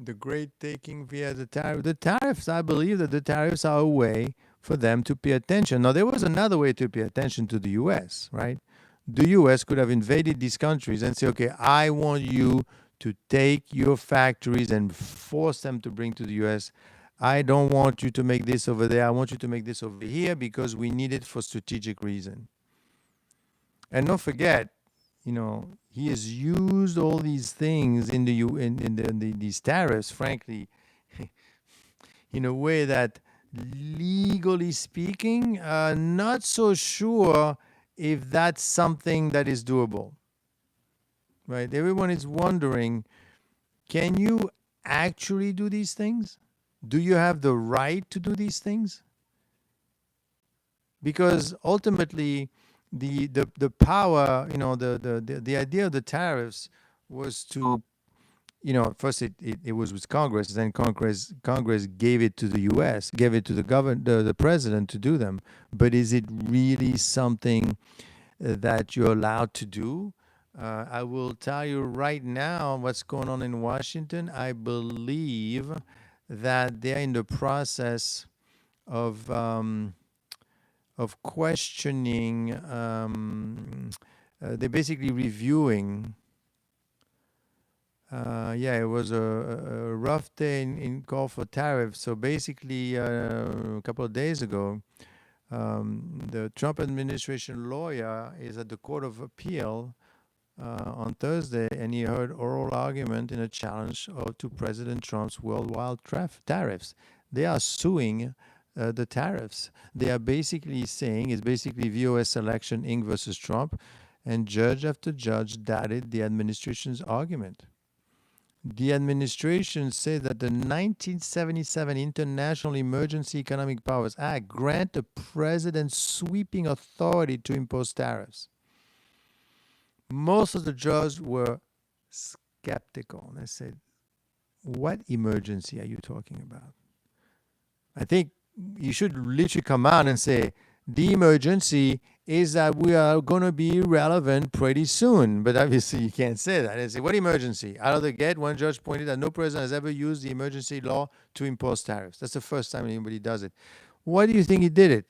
The great taking via the tariff. The tariffs, I believe that the tariffs are a way for them to pay attention. Now, there was another way to pay attention to the U.S., right? The U.S. could have invaded these countries and say, okay, I want you to take your factories and force them to bring to the U.S. I don't want you to make this over there. I want you to make this over here because we need it for strategic reason. And don't forget, he has used all these things in these tariffs, frankly, in a way that, legally speaking, not so sure if that's something that is doable. Right? Everyone is wondering, can you actually do these things? Do you have the right to do these things? Because ultimately, the power, the idea of the tariffs was to, first it was with Congress, then Congress gave it to the U.S., gave it to the president to do them. But is it really something that you're allowed to do? I will tell you right now what's going on in Washington. I believe that they're in the process of questioning. They're basically reviewing. It was a rough day in call for tariffs. So basically, a couple of days ago, the Trump administration lawyer is at the Court of Appeal on Thursday, and he heard oral argument in a challenge to President Trump's worldwide tariffs. They are suing the tariffs. They are basically saying it's basically VOS election Inc. versus Trump, and judge after judge doubted the administration's argument. The administration said that the 1977 International Emergency Economic Powers Act grant the president sweeping authority to impose tariffs. Most of the judges were skeptical. They said, what emergency are you talking about? I think you should literally come out and say, the emergency is that we are going to be relevant pretty soon. But obviously you can't say that. They say, what emergency? Out of the gate, one judge pointed out no president has ever used the emergency law to impose tariffs. That's the first time anybody does it. Why do you think he did it?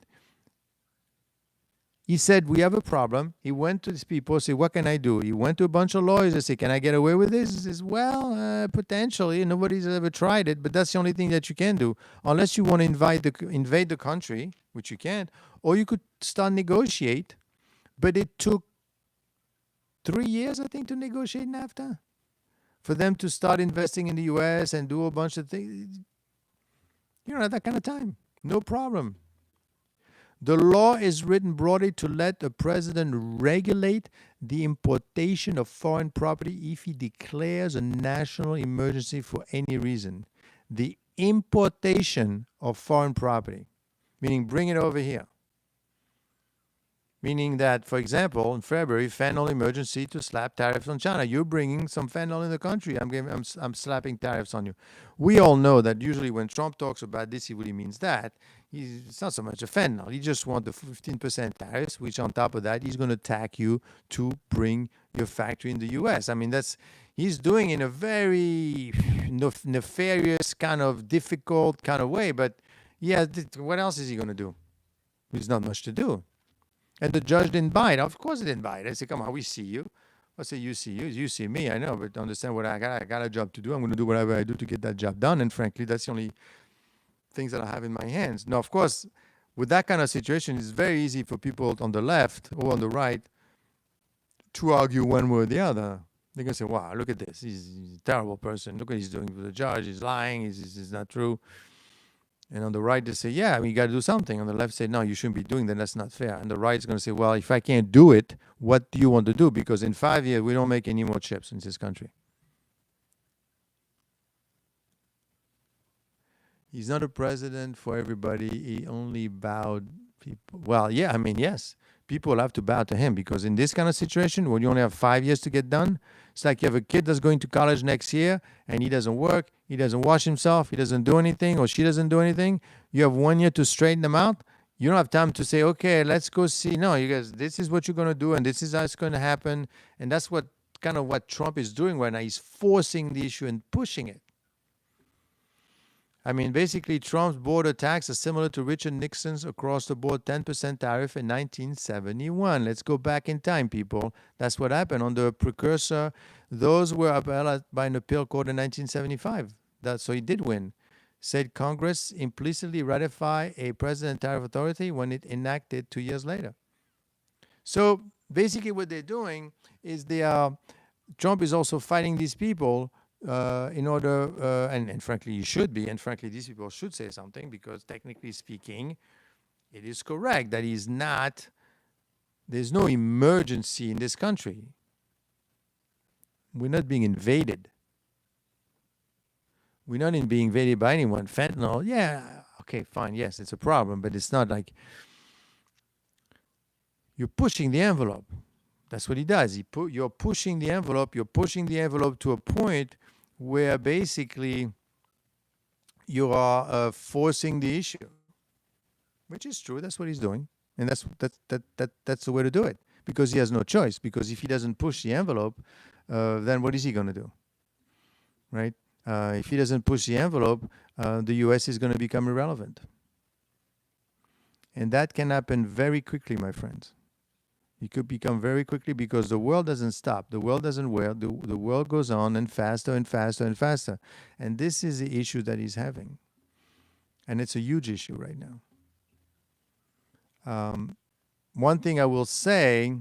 He said, we have a problem. He went to these people, said, what can I do? He went to a bunch of lawyers and said, can I get away with this? He says, well, potentially. Nobody's ever tried it, but that's the only thing that you can do. Unless you want to invade the country, which you can't, or you could start negotiate. But it took 3 years, I think, to negotiate NAFTA. For them to start investing in the U.S. and do a bunch of things. You don't have that kind of time. No problem. The law is written broadly to let the president regulate the importation of foreign property if he declares a national emergency for any reason. The importation of foreign property, meaning bring it over here. Meaning that, for example, in February, fentanyl emergency to slap tariffs on China. You're bringing some fentanyl in the country. I'm slapping tariffs on you. We all know that usually when Trump talks about this, he really means that. It's not so much a fentanyl. He just wants the 15% tariffs, which on top of that, he's going to tax you to bring your factory in the U.S. I mean, he's doing in a very nefarious, kind of difficult kind of way. But yeah, what else is he going to do? There's not much to do. And the judge didn't bite. Of course he didn't bite. I said, come on, we see you. I say, you see you. You see me. I know, but understand what I got. I got a job to do. I'm going to do whatever I do to get that job done. And frankly, that's the only things that I have in my hands. Now, of course, with that kind of situation, it's very easy for people on the left or on the right to argue one way or the other. They're going to say, wow, look at this. He's a terrible person. Look what he's doing with the judge. He's lying. He's not true. And on the right, they say, yeah, you got to do something. On the left, say, no, you shouldn't be doing that. That's not fair. And the right is going to say, well, if I can't do it, what do you want to do? Because in 5 years, we don't make any more chips in this country. He's not a president for everybody. He only bowed people. Well, yeah, I mean, yes. People have to bow to him because in this kind of situation, when you only have 5 years to get done, it's like you have a kid that's going to college next year and he doesn't work, he doesn't wash himself, he doesn't do anything, or she doesn't do anything. You have 1 year to straighten them out. You don't have time to say, okay, let's go see. No, you guys, this is what you're going to do and this is how it's going to happen. And that's what Trump is doing right now. He's forcing the issue and pushing it. I mean, basically, Trump's border tax is similar to Richard Nixon's across-the-board 10% tariff in 1971. Let's go back in time, people. That's what happened on the precursor. Those were upheld by an appeal court in 1975. So he did win. Said Congress implicitly ratify a president tariff authority when it enacted 2 years later. So basically what they're doing is Trump is also fighting these people in order, and frankly, you should be, and frankly, these people should say something because technically speaking, it is correct that there's no emergency in this country. We're not being invaded. We're not being invaded by anyone. Fentanyl, yeah, okay, fine, yes, it's a problem, but it's not like you're pushing the envelope. That's what he does. You're pushing the envelope. You're pushing the envelope to a point where basically you are forcing the issue, which is true. That's what he's doing, and that's the way to do it. Because he has no choice. Because if he doesn't push the envelope, then what is he going to do, right? If he doesn't push the envelope, the U.S. is going to become irrelevant, and that can happen very quickly, my friends. It could become very quickly because the world doesn't stop. The world doesn't wear. The world goes on and faster and faster and faster. And this is the issue that he's having. And it's a huge issue right now. One thing I will say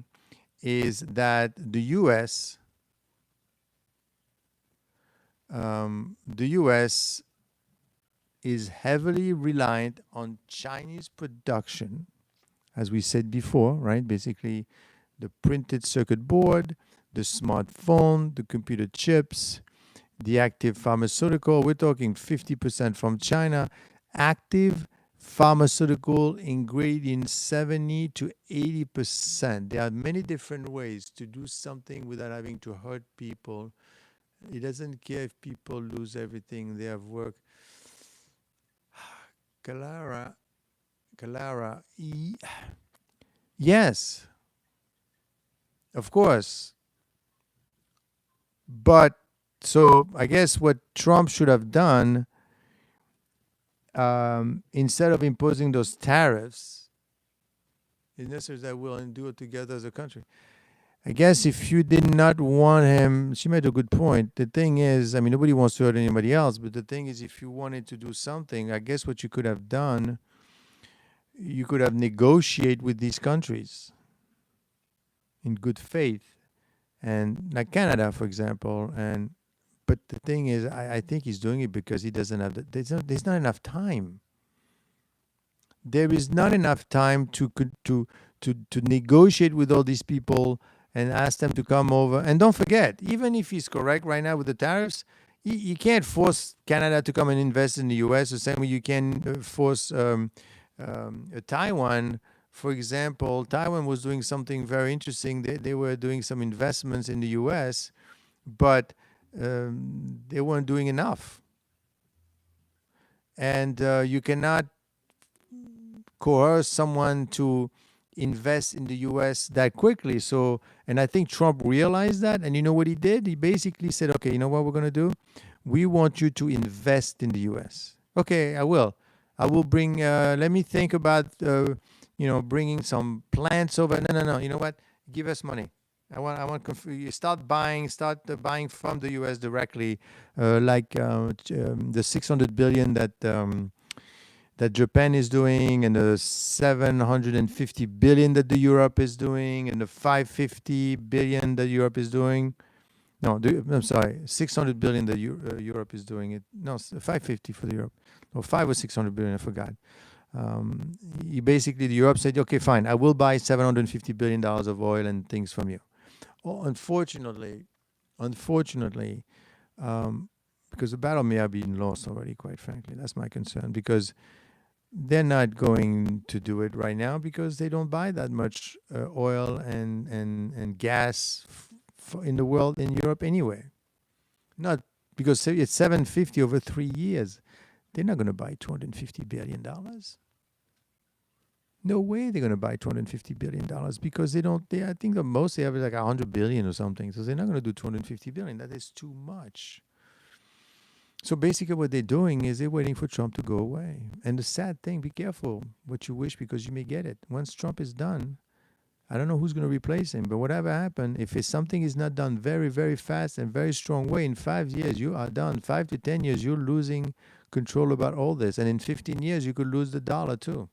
is that the U.S. is heavily reliant on Chinese production, as we said before, right? Basically, the printed circuit board, the smartphone, the computer chips, the active pharmaceutical. We're talking 50% from China. Active pharmaceutical ingredients, 70 to 80%. There are many different ways to do something without having to hurt people. He doesn't care if people lose everything they have worked. Clara, yes, of course. But so I guess what Trump should have done, instead of imposing those tariffs, is necessary that we'll endure together as a country. I guess if you did not want him, she made a good point. The thing is, I mean, nobody wants to hurt anybody else, but the thing is, if you wanted to do something, I guess what you could have done, you could have negotiated with these countries in good faith, and like Canada, for example. But the thing is, I think he's doing it because he doesn't have there's not enough time. There is not enough time to negotiate with all these people and ask them to come over. And don't forget, even if he's correct right now with the tariffs, You can't force Canada to come and invest in the U.S. the same way you can force Taiwan. For example, Taiwan was doing something very interesting. They were doing some investments in the U.S., but they weren't doing enough. And you cannot coerce someone to invest in the US that quickly. So, and I think Trump realized that. And you know what he did? He basically said, okay, you know what we're going to do? We want you to invest in the US. Okay, I will. I will bring, let me think about, bringing some plants over. No. You know what? Give us money. You start buying from the U.S. directly, the 600 billion that Japan is doing, and the 750 billion that the Europe is doing, and the 550 billion that Europe is doing. No, I'm sorry, 600 billion that Europe is doing it. No, 550 for the Europe. Or 5 or 600 billion, I forgot. The Europe said, okay, fine, I will buy $750 billion of oil and things from you. Oh, unfortunately, because the battle may have been lost already, quite frankly. That's my concern, because they're not going to do it right now because they don't buy that much oil and gas in the world, in Europe anyway. Not because it's 750 over 3 years. They're not going to buy $250 billion. No way they're going to buy $250 billion because I think the most they have is like 100 billion or something. So they're not going to do 250 billion. That is too much. So basically what they're doing is they're waiting for Trump to go away. And the sad thing, be careful what you wish, because you may get it. Once Trump is done, I don't know who's going to replace him, but whatever happens, if something is not done very, very fast and very strong way, in 5 years, you are done. 5 to 10 years, you're losing control about all this. And in 15 years, you could lose the dollar too.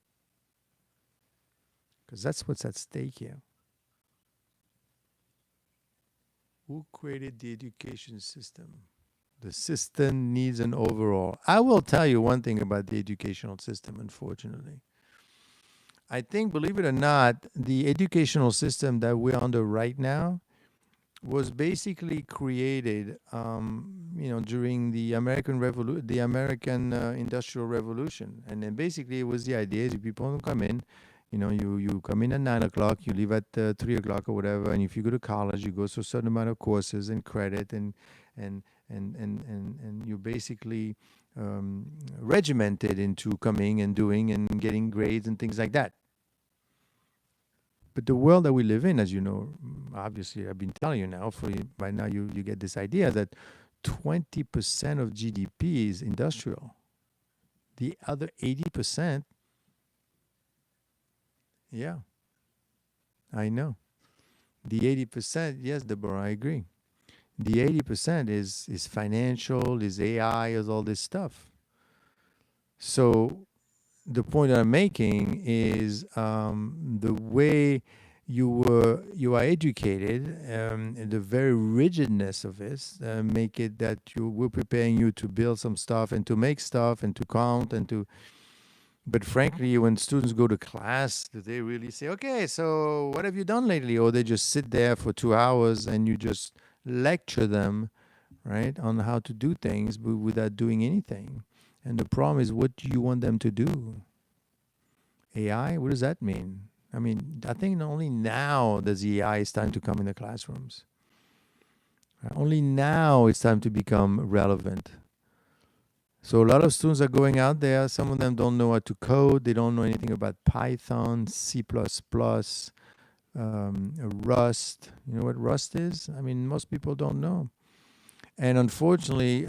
Because that's what's at stake here. Who created the education system? The system needs an overhaul. I will tell you one thing about the educational system, unfortunately. I think, believe it or not, the educational system that we're under right now was basically created, during the American Industrial Revolution, and then basically it was the idea is people come in, you come in at 9 o'clock, you leave at 3 o'clock or whatever, and if you go to college, you go through a certain amount of courses and credit, and you basically regimented into coming and doing and getting grades and things like that. But the world that we live in, as you know, obviously I've been telling you now, by now you get this idea that 20% of GDP is industrial. The other 80%, yeah, I know. The 80%, yes, Deborah, I agree. The 80% is financial, is AI, is all this stuff. So the point that I'm making is the way you are educated, the very rigidness of this, make it that we're preparing you to build some stuff and to make stuff and to count and to. But frankly, when students go to class, do they really say, okay, so what have you done lately? Or they just sit there for 2 hours and you just lecture them, right, on how to do things without doing anything. And the problem is, what do you want them to do? AI? What does that mean? I mean, I think only now does the AI is time to come in the classrooms. Only now it's time to become relevant. So a lot of students are going out there. Some of them don't know how to code. They don't know anything about Python, C++, Rust. You know what Rust is? I mean, most people don't know. And unfortunately,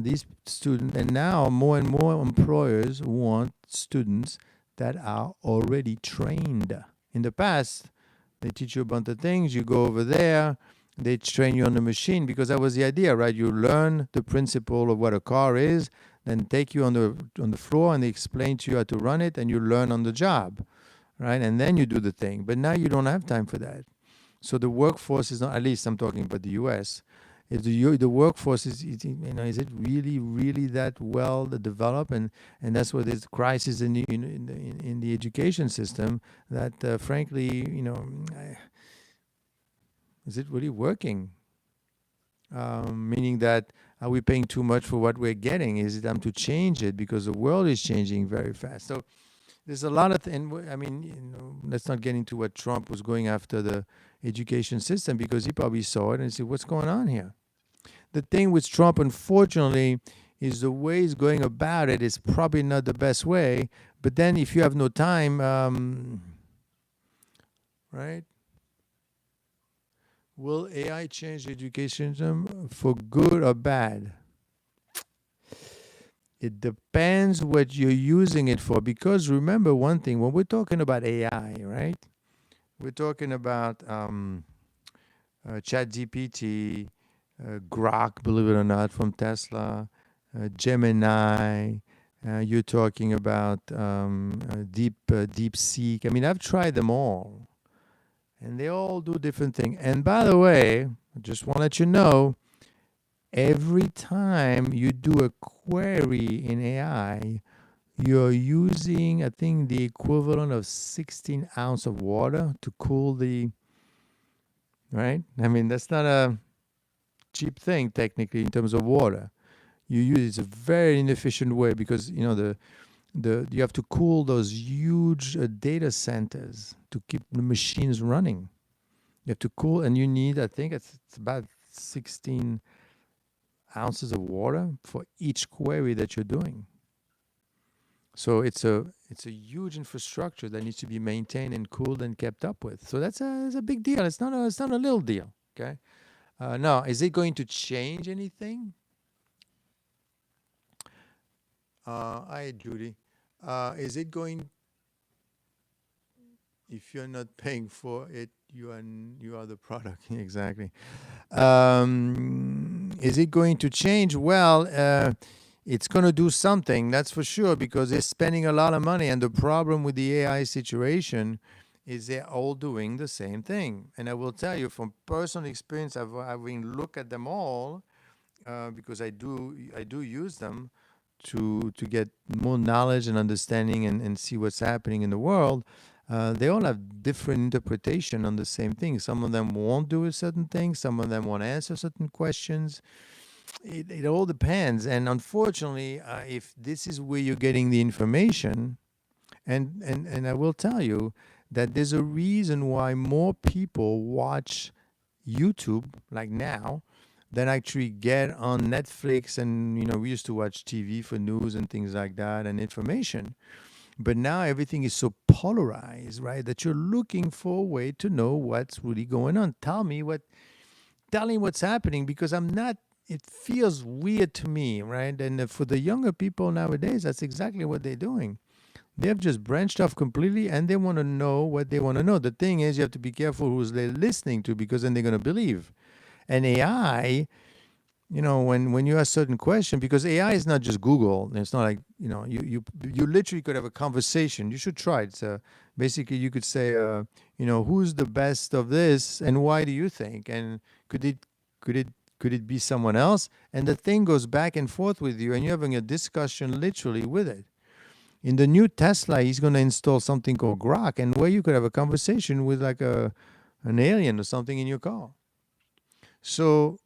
these students, and now more and more employers want students that are already trained. In the past, they teach you a bunch of things. You go over there, they train you on the machine, because that was the idea, right? You learn the principle of what a car is, then take you on the floor and they explain to you how to run it, and you learn on the job, right? And then you do the thing. But now you don't have time for that. So the workforce is not, at least I'm talking about the U.S., is the workforce is it really that well developed, and that's where there's crisis in the education system that frankly is it really working? Meaning that Are we paying too much for what we're getting? Is it time to change it because the world is changing very fast? So there's a lot of, I mean, let's not get into what Trump was going after the education system, because he probably saw it and said, what's going on here? The thing with Trump, unfortunately, is the way he's going about it is probably not the best way. But then if you have no time, right? Will AI change the education system for good or bad? It depends what you're using it for. Because remember one thing, when we're talking about AI, right? We're talking about ChatGPT, Grok, believe it or not, from Tesla, Gemini. You're talking about DeepSeek. I mean, I've tried them all, and they all do different things. And by the way, I just want to let you know, every time you do a query in AI, you're using, I think, the equivalent of 16 ounces of water to cool the, right? I mean, that's not a cheap thing, technically, in terms of water. You use, it's a very inefficient way, because, you have to cool those huge data centers to keep the machines running. You have to cool, and you need, I think it's about 16 ounces of water for each query that you're doing. So it's a huge infrastructure that needs to be maintained and cooled and kept up with. So it's a big deal. It's not a little deal. Okay. Now, is it going to change anything? Hi, Judy. Is it going? If you're not paying for it, you are the product. Exactly. Is it going to change? Well, it's going to do something, that's for sure, because they're spending a lot of money. And the problem with the AI situation is they're all doing the same thing. And I will tell you from personal experience, having looked at them all, because I do use them to get more knowledge and understanding and see what's happening in the world. They all have different interpretation on the same thing. Some of them won't do a certain thing. Some of them won't answer certain questions. It all depends. And unfortunately, if this is where you're getting the information, and I will tell you that there's a reason why more people watch YouTube like now than actually get on Netflix. And we used to watch TV for news and things like that and information. But now everything is so polarized, right? That you're looking for a way to know what's really going on. Tell me what's happening, because it feels weird to me, right? And for the younger people nowadays, that's exactly what they're doing. They have just branched off completely, and they want to know what they want to know. The thing is, you have to be careful who's they're listening to, because then they're going to believe. And AI, when you ask certain question, because AI is not just Google. It's not like, you literally could have a conversation. You should try it. So basically you could say, who's the best of this and why do you think? And could it be someone else? And the thing goes back and forth with you, and you're having a discussion literally with it. In the new Tesla, he's going to install something called Grok, and where you could have a conversation with like an alien or something in your car. So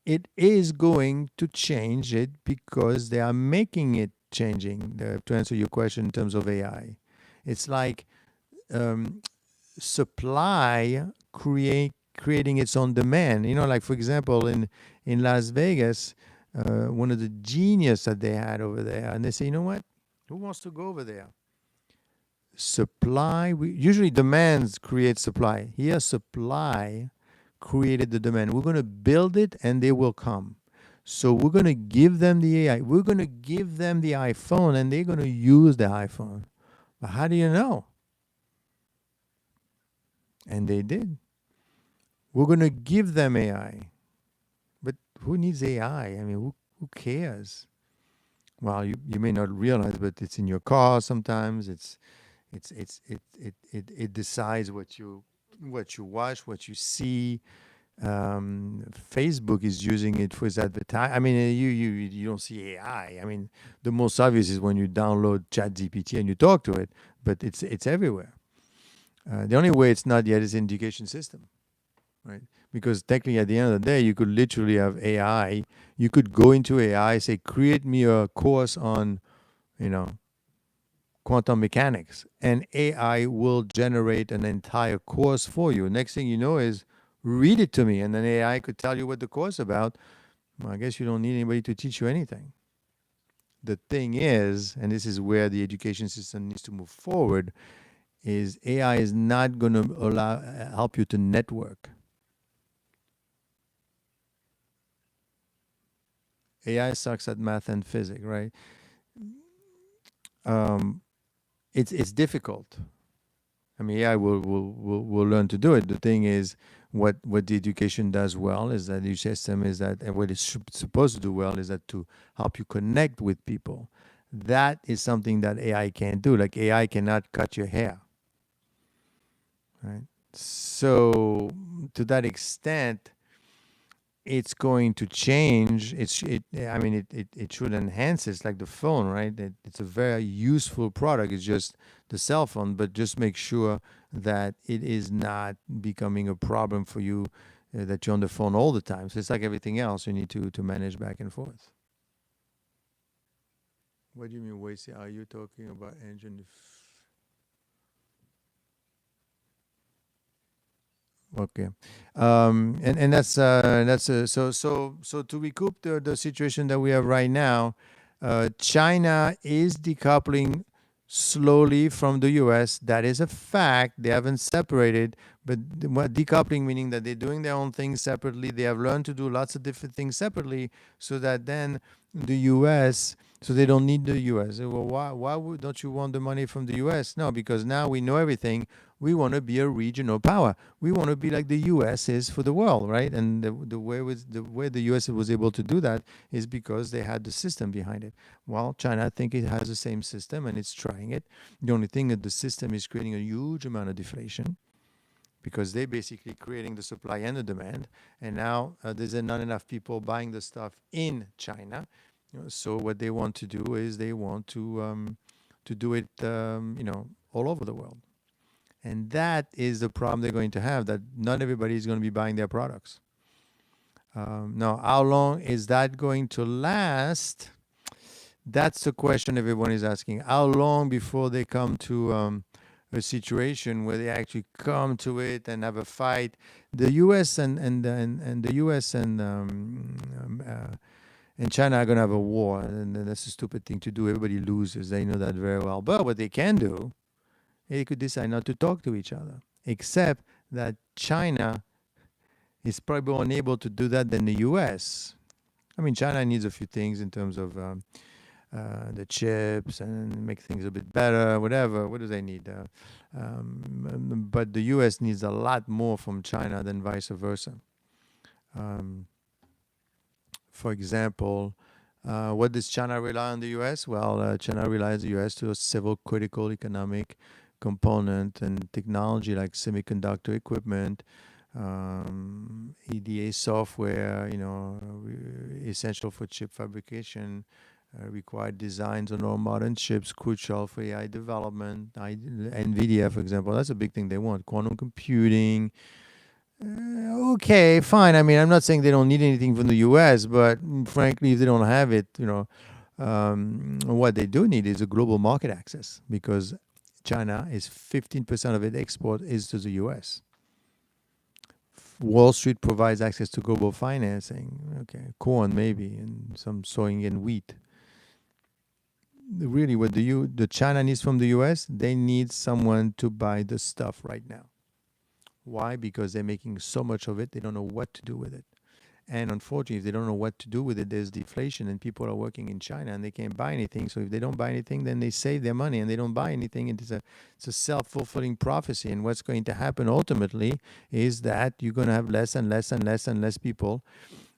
it is going to change it, because they are making it changing. To answer your question in terms of AI, it's like supply creating its own demand. Like for example, in Las Vegas, one of the genius that they had over there, and they say, you know what? Who wants to go over there? Supply. Usually demands create supply. Here, supply created the demand. We're going to build it and they will come. So we're going to give them the AI. We're going to give them the iPhone and they're going to use the iPhone. But how do you know? And they did. We're going to give them AI. But who needs AI? I mean, who cares? Well, you may not realize, but it's in your car sometimes. It decides what you watch, what you see. Facebook is using it for its advertising. I mean, you don't see AI. I mean, the most obvious is when you download ChatGPT and you talk to it, but it's everywhere. The only way it's not yet is education system, right? Because technically, at the end of the day, you could literally have AI. You could go into AI, say, create me a course on, you know, quantum mechanics, and AI will generate an entire course for you. Next thing you know is read it to me, and then AI could tell you what the course is about. Well, I guess you don't need anybody to teach you anything. The thing is, and this is where the education system needs to move forward, is AI is not going to allow help you to network. AI sucks at math and physics, right? Um, it's difficult. I mean, AI will learn to do it. The thing is, what the education does well is that the system is that, and what it's supposed to do well is that to help you connect with people. That is something that AI can't do. Like AI cannot cut your hair, right? So to that extent, it's going to change. I mean, it should enhance. It's like the phone, right? It's a very useful product. It's just the cell phone, but just make sure that it is not becoming a problem for you, that you're on the phone all the time. So it's like everything else. You need to manage back and forth. What do you mean, wasting? Are you talking about engine? Okay, and so to recoup the situation that we have right now, China is decoupling slowly from the U.S. That is a fact. They haven't separated, but what decoupling meaning that they're doing their own things separately. They have learned to do lots of different things separately, so that then the U.S. So they don't need the U.S. Well, don't you want the money from the U.S.? No, because now we know everything. We want to be a regional power. We want to be like the U.S. is for the world, right? And the way the U.S. was able to do that is because they had the system behind it. Well, China, I think it has the same system and it's trying it. The only thing that the system is creating a huge amount of deflation because they're basically creating the supply and the demand. And now there's not enough people buying the stuff in China. So what they want to do is they want to do it, all over the world. And that is the problem they're going to have, that not everybody is going to be buying their products. Now, how long is that going to last? That's the question everyone is asking. How long before they come to a situation where they actually come to it and have a fight? The U.S. and the U.S. and China are going to have a war, and that's a stupid thing to do. Everybody loses. They know that very well. But what they can do, they could decide not to talk to each other, except that China is probably more unable to do that than the U.S. I mean, China needs a few things in terms of the chips and make things a bit better, whatever. What do they need? But the U.S. needs a lot more from China than vice versa. For example, what does China rely on the U.S.? Well, China relies on the U.S. to several critical economic component and technology like semiconductor equipment, EDA software, essential for chip fabrication, required designs on all modern chips, crucial for AI development. NVIDIA, for example, that's a big thing they want. Quantum computing. Okay, fine. I mean, I'm not saying they don't need anything from the U.S., but frankly, if they don't have it, what they do need is a global market access, because China is 15% of its export is to the U.S. Wall Street provides access to global financing. Okay, corn maybe, and some sowing in wheat. Really, what the China needs from the U.S., they need someone to buy the stuff right now. Why? Because they're making so much of it, they don't know what to do with it. And unfortunately, if they don't know what to do with it, there's deflation, and people are working in China and they can't buy anything. So if they don't buy anything, then they save their money and they don't buy anything. And it's a self-fulfilling prophecy. And what's going to happen ultimately is that you're going to have less and less and less and less people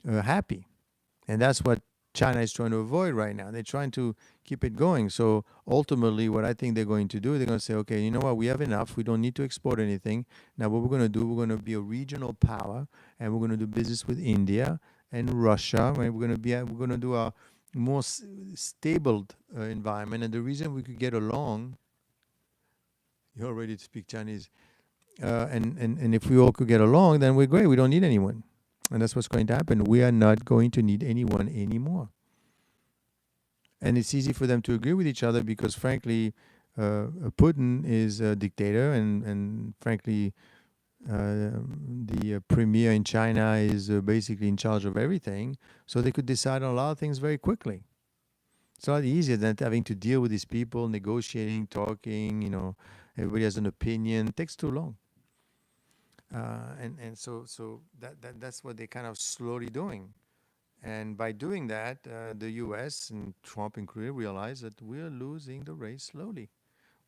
happy. And that's what China is trying to avoid right now. They're trying to keep it going. So ultimately, what I think they're going to do, they're going to say, okay, you know what, we have enough. We don't need to export anything. Now what we're going to do, we're going to be a regional power, and we're going to do business with India and Russia. Right? We're going to do a more stable environment. And the reason we could get along, you already speak Chinese. and if we all could get along, then we're great. We don't need anyone. And that's what's going to happen. We are not going to need anyone anymore. And it's easy for them to agree with each other because, frankly, Putin is a dictator, and frankly, the premier in China is basically in charge of everything. So they could decide on a lot of things very quickly. It's a lot easier than having to deal with these people, negotiating, talking. Everybody has an opinion. It takes too long. And so that's what they're kind of slowly doing. And by doing that, the U.S. and Trump included realize that we're losing the race slowly.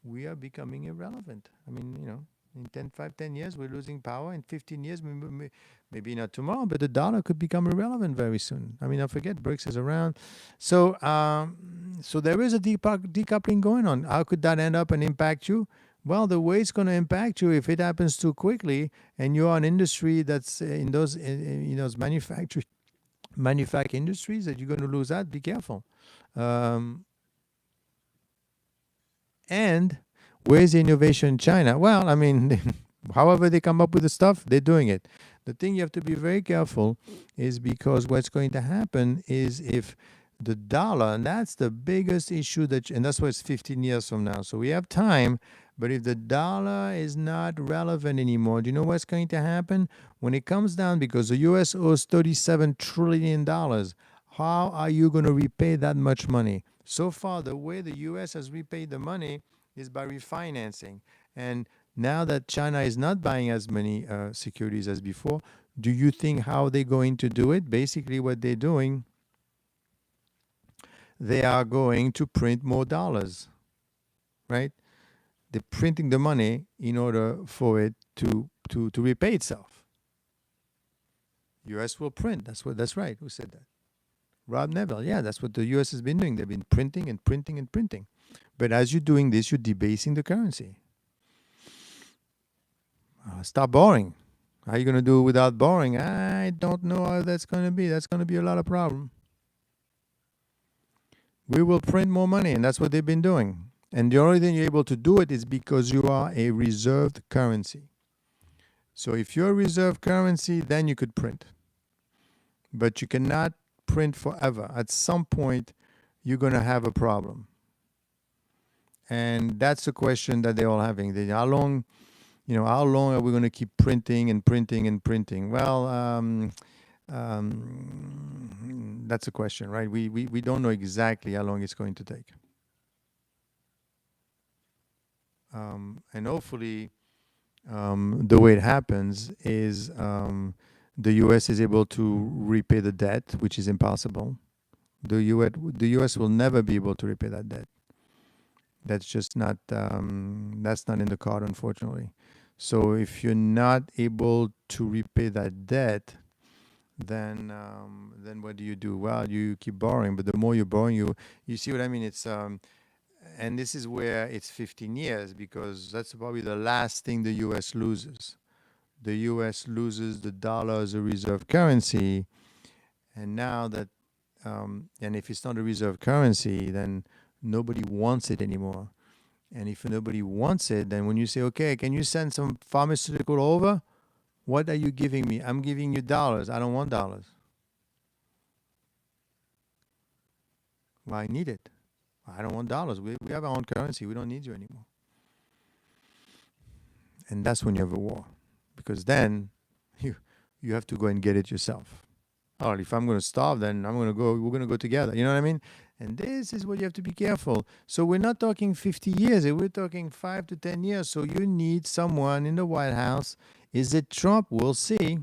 We are becoming irrelevant. I mean, in 10 years, we're losing power. In 15 years, maybe not tomorrow, but the dollar could become irrelevant very soon. I mean, don't forget, BRICS is around. So there is a decoupling going on. How could that end up and impact you? Well, the way it's going to impact you, if it happens too quickly, and you're an industry that's in those manufacturing industries, that you're going to lose that, be careful. And where's the innovation in China? Well, I mean, however they come up with the stuff, they're doing it. The thing you have to be very careful is because what's going to happen is if the dollar, and that's the biggest issue, and that's why it's 15 years from now. So we have time, but if the dollar is not relevant anymore, do you know what's going to happen? When it comes down, because the U.S. owes $37 trillion, how are you going to repay that much money? So far, the way the U.S. has repaid the money is by refinancing. And now that China is not buying as many securities as before, do you think how they're going to do it? Basically, what they're doing, they are going to print more dollars, right? They're printing the money in order for it to repay itself. U.S. will print. That's right. Who said that? Rob Neville. Yeah, that's what the U.S. has been doing. They've been printing and printing and printing. But as you're doing this, you're debasing the currency. Stop borrowing. How are you going to do it without borrowing? I don't know how that's going to be. That's going to be a lot of problem. We will print more money, and that's what they've been doing. And the only thing you're able to do it is because you are a reserved currency. So if you're a reserved currency, then you could print. But you cannot print forever. At some point, you're going to have a problem. And that's the question that they're all having. How long are we going to keep printing and printing and printing? Well, that's a question, right? We don't know exactly how long it's going to take. And hopefully, the way it happens is the U.S. is able to repay the debt, which is impossible. The U.S. will never be able to repay that debt. That's just not that's not in the card, unfortunately. So if you're not able to repay that debt, then what do you do? Well, you keep borrowing, but the more you're borrowing, you see what I mean? It's and this is where it's 15 years, because that's probably the last thing the U.S. loses. The U.S. loses the dollar as a reserve currency, and now that and if it's not a reserve currency, then nobody wants it anymore. And if nobody wants it, then when you say, okay, can you send some pharmaceutical over? What are you giving me? I'm giving you dollars. I don't want dollars. Well, I need it. I don't want dollars. We have our own currency. We don't need you anymore. And that's when you have a war, because then you have to go and get it yourself. Oh, if I'm going to starve, then we're going to go together. You know what I mean? And this is what you have to be careful. So we're not talking 50 years. We're talking 5 to 10 years. So you need someone in the White House. Is it Trump? We'll see.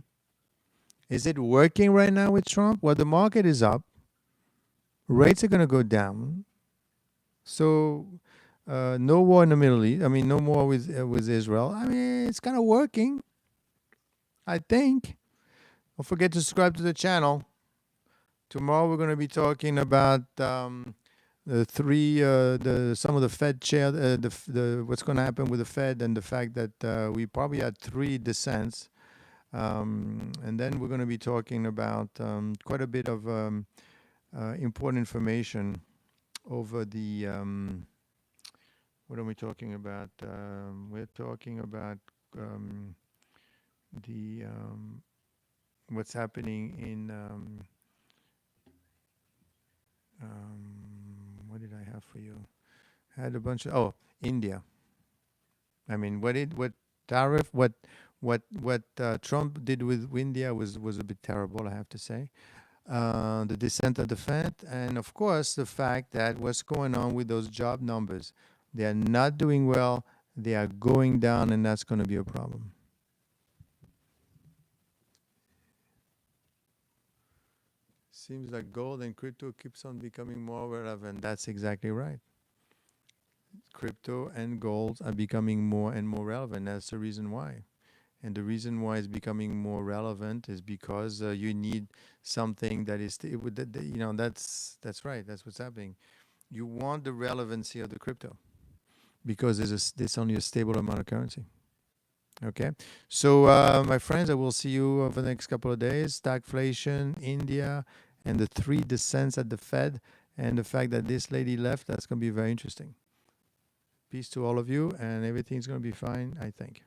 Is it working right now with Trump? Well, the market is up. Rates are going to go down. So no war in the Middle East. I mean, no more with Israel. I mean, it's kind of working, I think. Don't forget to subscribe to the channel. Tomorrow we're going to be talking about some of the Fed chair, what's going to happen with the Fed, and the fact that we probably had 3 dissents. And then we're going to be talking about quite a bit of important information over the, what are we talking about? We're talking about the what's happening in what did I have for you? I had a bunch of India. I mean, what tariff what Trump did with India was a bit terrible, I have to say. The descent of the Fed, and of course the fact that what's going on with those job numbers, they are not doing well. They are going down, and that's going to be a problem. Seems like gold and crypto keeps on becoming more relevant. That's exactly right. Crypto and gold are becoming more and more relevant. That's the reason why. And the reason why it's becoming more relevant is because you need something that is, that's right. That's what's happening. You want the relevancy of the crypto because there's only a stable amount of currency. Okay. So, my friends, I will see you over the next couple of days. Stagflation, India, and the three descents at the Fed, and the fact that this lady left, that's going to be very interesting. Peace to all of you, and everything's going to be fine, I think.